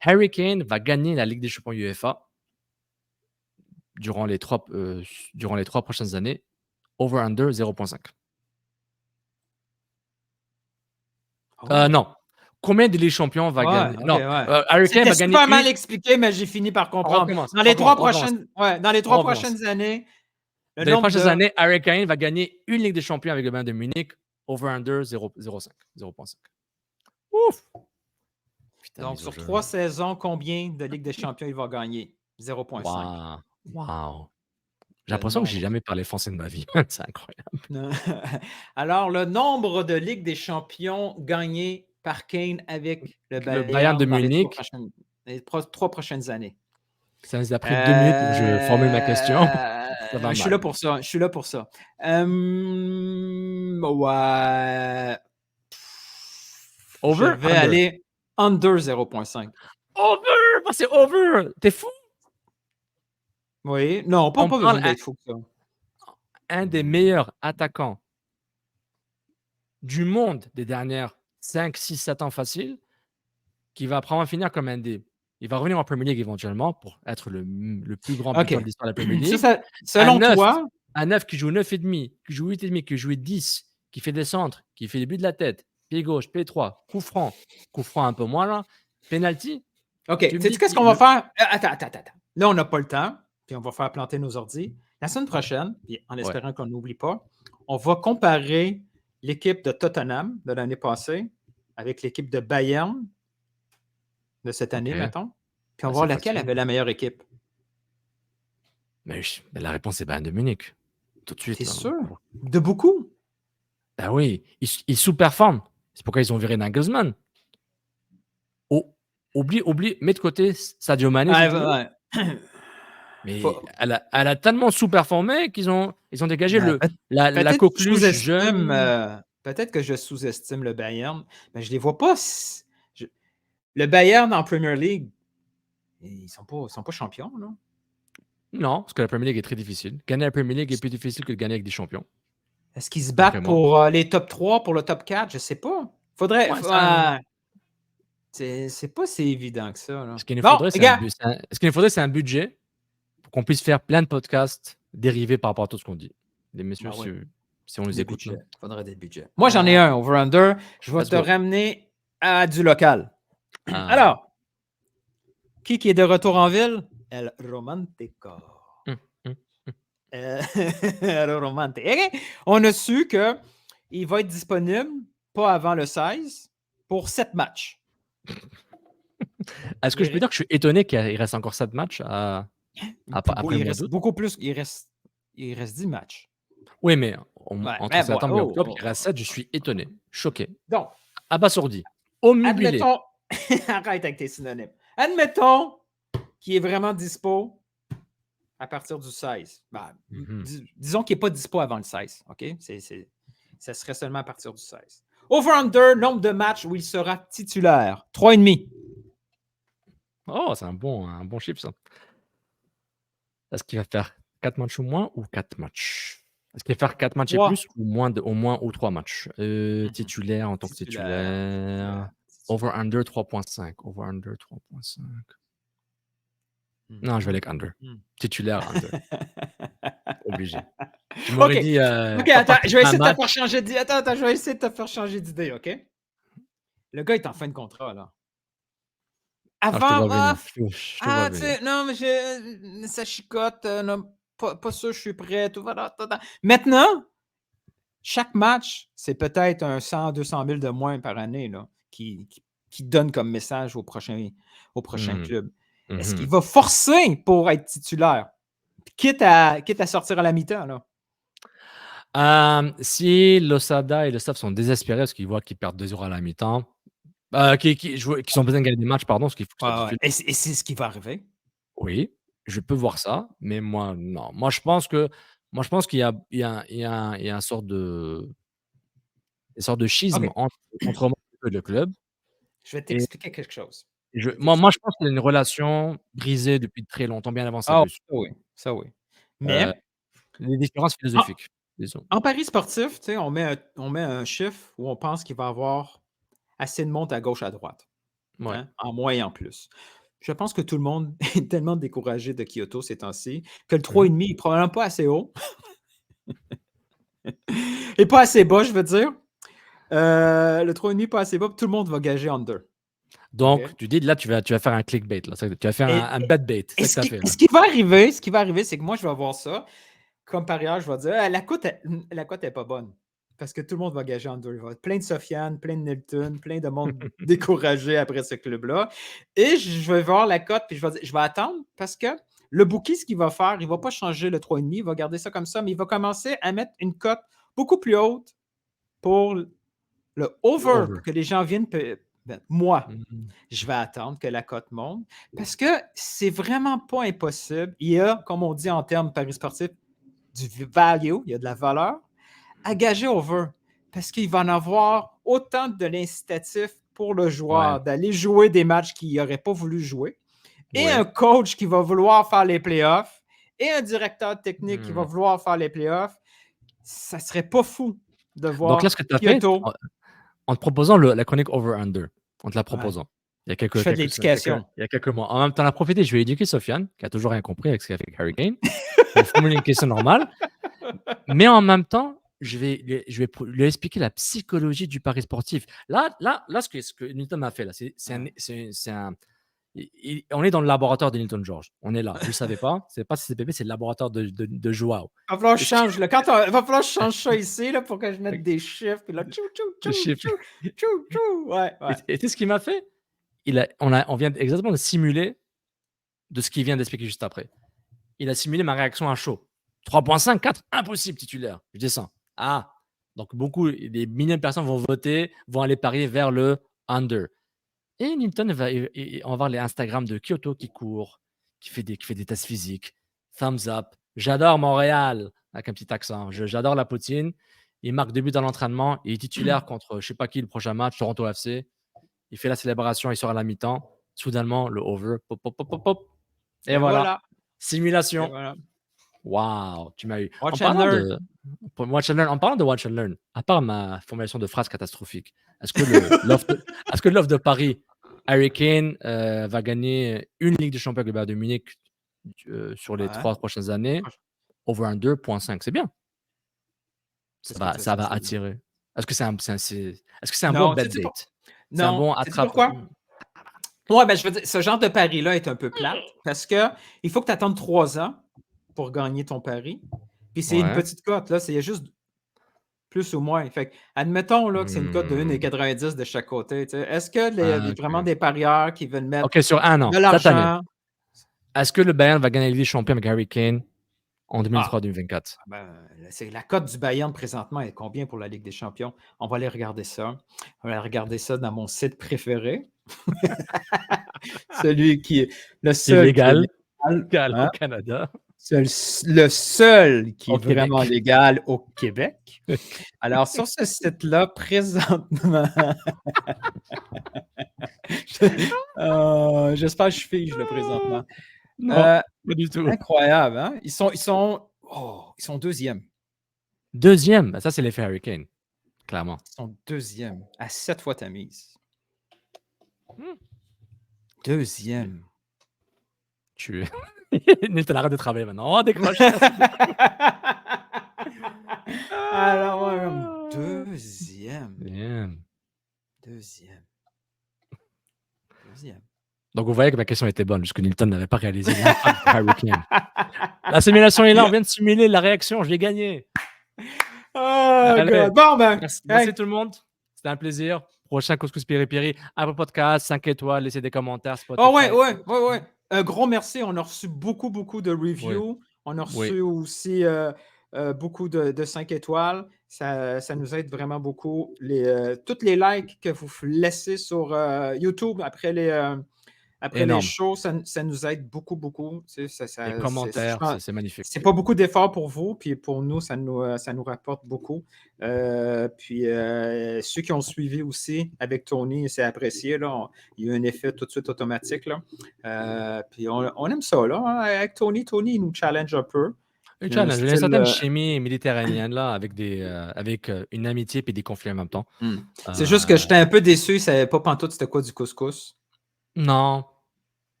Harry Kane va gagner la Ligue des Champions UEFA durant les 3 prochaines années. Over-under 0.5. Non. Combien de Ligue des Champions va gagner? Okay, non, Harry Kane va gagner. C'est super mal expliqué, mais j'ai fini par comprendre. Dans les 3 prochaines années, dans les prochaines années, Harry Kane va gagner une Ligue des Champions avec le Bayern de Munich. Over-under 0.5. Ouf! Putain, donc, sur 3 saisons, combien de Ligue des Champions il va gagner? 0.5. Wow. J'ai l'impression que je n'ai jamais parlé français de ma vie. C'est incroyable. Alors, le nombre de Ligue des Champions gagnés par Kane avec le Bayern de Munich. Les 3 prochaines années. Ça nous a pris 2 minutes pour que je formule ma question. Je suis là pour ça. Ouais. Over? Je vais aller under 0.5. Over! C'est over! T'es fou? Oui. Non, pas besoin d'être fou que ça. Un des meilleurs attaquants du monde des dernières 5, 6, 7 ans faciles, qui va probablement finir comme un des. Il va revenir en Premier League éventuellement pour être le plus grand buteur de l'histoire de la Premier League. Selon toi. Un 9 qui joue 9,5, qui joue 8,5, qui joue 10, qui fait des centres, qui fait des buts de la tête, pied gauche, pied 3, coup franc un peu moins là, penalty. OK, tu sais qu'est-ce qu'on va faire? Attends. Là, on n'a pas le temps, puis on va faire planter nos ordis. La semaine prochaine, puis en espérant qu'on n'oublie pas, on va comparer l'équipe de Tottenham de l'année passée avec l'équipe de Bayern de cette année, mettons. Puis on va voir laquelle avait la meilleure équipe. Mais la réponse est Bayern de Munich. Tout de suite. T'es sûr? De beaucoup? Ben oui, ils sous-performent. C'est pourquoi ils ont viré Nagelsmann. Oublie, mets de côté Sadio Mané. Mais elle a tellement sous-performé qu'ils ont dégagé la coqueluche jeune. Peut-être que je sous-estime le Bayern, mais je ne les vois pas Le Bayern en Premier League, ils sont pas champions, non? Non, parce que la Premier League est très difficile. Gagner la Premier League est plus difficile que de gagner avec des champions. Est-ce qu'ils se battent D'après moi. pour les top 3, pour le top 4? Je sais pas. Faudrait. Ouais, ça- C'est pas si évident que ça. Là. Ce qu'il nous Bon, faudrait, c'est regarde. ce qu'il nous faudrait, c'est un budget pour qu'on puisse faire plein de podcasts dérivés par rapport à tout ce qu'on dit. Les messieurs, Ah oui. si on les Des écoute. budgets. là. Faudrait des budgets. Moi, j'en ai un, over-under. Je vais Let's te go. ramener à du local. Ah. Alors, qui est de retour en ville? El Romantico. El Romantico. OK. On a su qu'il va être disponible pas avant le 16 pour 7 matchs. Est-ce que je peux dire que je suis étonné qu'il reste encore 7 matchs après le mois d'août? Beaucoup plus. Il reste 10 matchs. Oui, mais Ouais, entre mais septembre et bon, octobre, il reste 7. Je suis étonné, choqué, Donc, abasourdi, omnubilé. admettons. Arrête avec tes synonymes. Admettons qu'il est vraiment dispo à partir du 16. Ben, disons qu'il n'est pas dispo avant le 16. OK? Ça serait seulement à partir du 16. Over-under, nombre de matchs où il sera titulaire. 3,5. Oh, c'est un bon chiffre, ça. Est-ce qu'il va faire 4 matchs ou moins ou 4 matchs? Est-ce qu'il va faire 4 matchs et 3. plus ou moins ou 3 matchs? Titulaire en tant que titulaire. Over-under 3.5. Over-under 3.5. Non, je vais avec under. Titulaire, under. Obligé. Tu m'aurais dit. OK, attends, je vais essayer de te faire changer d'idée. Attends, je vais essayer de te faire changer d'idée, OK? Le gars est en fin de contrat, là. Avant, non, mais ça chicote, non, pas sûr, je suis prêt. Tout, voilà. Maintenant, chaque match, c'est peut-être un 100, 200 000 de moins par année là, qui donne comme message au prochain club. Est-ce qu'il va forcer pour être titulaire? Quitte à sortir à la mi-temps, là. Si Losada et le staff sont désespérés parce qu'ils voient qu'ils perdent 2-0 à la mi-temps, qui sont besoin de gagner des matchs, pardon, parce qu'il faut que ça Et c'est ce qui va arriver. Oui, je peux voir ça, mais moi, non. Moi, je pense qu'il y a une sorte de schisme entre moi et le club. Je vais t'expliquer quelque chose. Moi, je pense qu'il y a une relation brisée depuis très longtemps, bien avant sa blessure. Ça oui. Mais les différences philosophiques, disons. En paris sportif, on met un chiffre où on pense qu'il va y avoir assez de monde à gauche, à droite. Ouais. Hein, en moins et en plus. Je pense que tout le monde est tellement découragé de Kyoto ces temps-ci que le 3,5 est probablement pas assez haut. Et pas assez bas, je veux dire. Le 3,5 n'est pas assez bas, tout le monde va gager under. Donc, tu dis, là, tu vas faire un clickbait. Là. Tu vas faire un bet bait. C'est ça que tu as fait. Ce qui va arriver, c'est que moi, je vais voir ça. Comme parieur, je vais dire, la cote n'est pas bonne. Parce que tout le monde va gager en deux. Plein de Sofiane, plein de Nilton, plein de monde découragé après ce club-là. Et je vais voir la cote, puis je vais attendre parce que le bookie, ce qu'il va faire, il ne va pas changer le 3,5, il va garder ça comme ça, mais il va commencer à mettre une cote beaucoup plus haute pour le over, pour que les gens viennent. Moi, je vais attendre que la cote monte parce que c'est vraiment pas impossible. Il y a, comme on dit en termes paris sportifs, du value, il y a de la valeur à gager over parce qu'il va en avoir autant de l'incitatif pour le joueur d'aller jouer des matchs qu'il n'aurait pas voulu jouer et un coach qui va vouloir faire les playoffs et un directeur technique qui va vouloir faire les playoffs. Ça serait pas fou de voir. Donc là, ce que tu as fait, en te proposant la chronique over-under, en te la proposant. Il y a quelques, je fais de l'éducation. Il y a quelques mois. En même temps, on a profité, je vais éduquer Sofiane, qui a toujours rien compris avec ce qu'il a fait avec Harry Kane. Je vais formuler une question normale. Mais en même temps, je vais lui expliquer la psychologie du pari sportif. Là, ce que Newton a fait, là, on est dans le laboratoire de Newton George. On est là. Vous ne savez pas. C'est pas CCPP, c'est le laboratoire de Joao. Il va falloir que je change. Il va falloir que je change ça ici là, pour que je mette des chiffres. Puis là, ouais. Et tu sais ce qu'il m'a fait? On vient exactement de simuler de ce qu'il vient d'expliquer juste après. Il a simulé ma réaction à chaud. 3.5, 4, impossible titulaire. Je descends. Donc des millions de personnes vont voter, vont aller parier vers le under. Et Newton on va voir les Instagram de Kyoto qui court, qui fait des tests physiques. Thumbs up. J'adore Montréal, avec un petit accent. J'adore la poutine. Il marque 2 buts dans l'entraînement. Il est titulaire contre je ne sais pas qui le prochain match, Toronto FC. Il fait la célébration, il sort à la mi-temps. Soudainement, le over, pop, pop, pop, pop, pop. Et Et voilà. voilà. Et Simulation. voilà. Waouh, tu m'as eu. Watch En and parlant learn. de Watch and Learn, en parlant de Watch and Learn, à part ma formulation de phrase catastrophique, est-ce que l'offre de Paris, Harry Kane va gagner une Ligue des Champions avec le Bayern de Munich sur les Ouais. 3 prochaines années, over un 2,5, c'est bien. Qu'est-ce que tu Ça veux va dire? attirer. Est-ce que c'est un Non, bon bet sais-tu pas- date? C'est un Non, bon sais-tu attrape. pourquoi? Ouais, ben je veux dire, ce genre de pari-là est un peu plate parce que il faut que tu attendes 3 ans pour gagner ton pari. Puis c'est une Ouais. petite cote, là, c'est juste plus ou moins. Fait que, admettons là, que c'est une cote de 1,90 de chaque côté. Tu sais. Est-ce que vraiment Ok. des parieurs qui veulent mettre Ok, sur un an, de cette année. l'argent? Est-ce que le Bayern va gagner la Ligue des Champions avec Harry Kane en Ah, 2023-2024? ben, c'est la cote du Bayern présentement est combien pour la Ligue des Champions? On va aller regarder ça. On va aller regarder ça dans mon site préféré. Celui qui est le C'est seul légal légal, hein? au Canada. Le seul qui Au est vraiment Québec. légal au Québec. Alors, sur ce site-là, présentement, j'espère que je fige là, présentement. Non, Euh, pas du tout. incroyable, hein? Ils sont deuxième. Deuxième, ben ça c'est l'effet Harry Kane, clairement. Ils sont deuxième à 7 fois ta mise. Hmm. Deuxième. Tu Nilton, arrête de travailler maintenant. Oh, décroche. Alors, ouais, deuxième. Damn. Deuxième. Donc, vous voyez que ma question était bonne, puisque Nilton n'avait pas réalisé l'impact de Harry Kane. La simulation est là, on vient de simuler la réaction, je l'ai gagné. Oh, Allez. God. Bon, ben, Merci tout le monde. C'était un plaisir. Prochain Couscous Piri-Piri. Apple Podcast, 5 étoiles, laissez des commentaires. Spotify. Oh, ouais. Un gros merci. On a reçu beaucoup de reviews. On a reçu aussi beaucoup de 5 étoiles. Ça nous aide vraiment beaucoup. Tous les likes que vous laissez sur YouTube après les shows, ça nous aide beaucoup. Les commentaires, c'est magnifique. C'est pas beaucoup d'efforts pour vous, puis pour nous, ça nous rapporte beaucoup. Puis ceux qui ont suivi aussi avec Tony, c'est apprécié. Là. Il y a eu un effet tout de suite automatique. Là. Puis on aime ça. Là, hein. Avec Tony, il nous challenge un peu. Il y a une certaine chimie méditerranéenne là, avec une amitié et des conflits en même temps. C'est juste que j'étais un peu déçu, il ne savait pas pantoute c'était quoi du couscous. Non.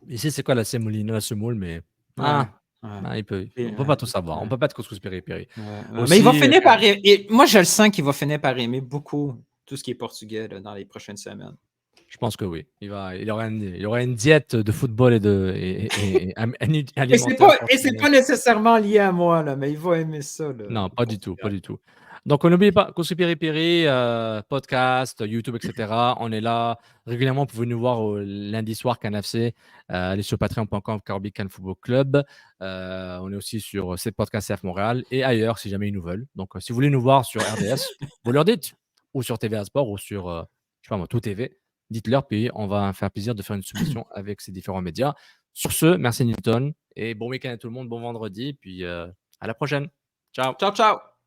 Ici, c'est quoi la semolina, la semoule, mais... on peut pas tout savoir. On peut pas être couscous piri-piri. Mais il va finir par... Moi, je le sens qu'il va finir par aimer beaucoup tout ce qui est portugais là, dans les prochaines semaines. Je pense que oui. Il aura une diète de football et alimentaire. Et c'est pas nécessairement lié à moi, là, mais il va aimer ça. Là, non, pas du tout. Donc, n'oubliez pas, Couscous Piri-Piri, podcast, YouTube, etc. On est là régulièrement. Vous pouvez nous voir lundi soir, CanFC. Allez sur patreon.com, Carbican Football Club. On est aussi sur ces podcasts CF Montréal et ailleurs, si jamais ils nous veulent. Donc, si vous voulez nous voir sur RDS, vous leur dites, ou sur TVA Sport, ou sur, je sais pas moi, Tout TV. Dites-leur, puis on va faire plaisir de faire une soumission avec ces différents médias. Sur ce, merci Nilton et bon week-end à tout le monde, bon vendredi, puis à la prochaine. Ciao. Ciao.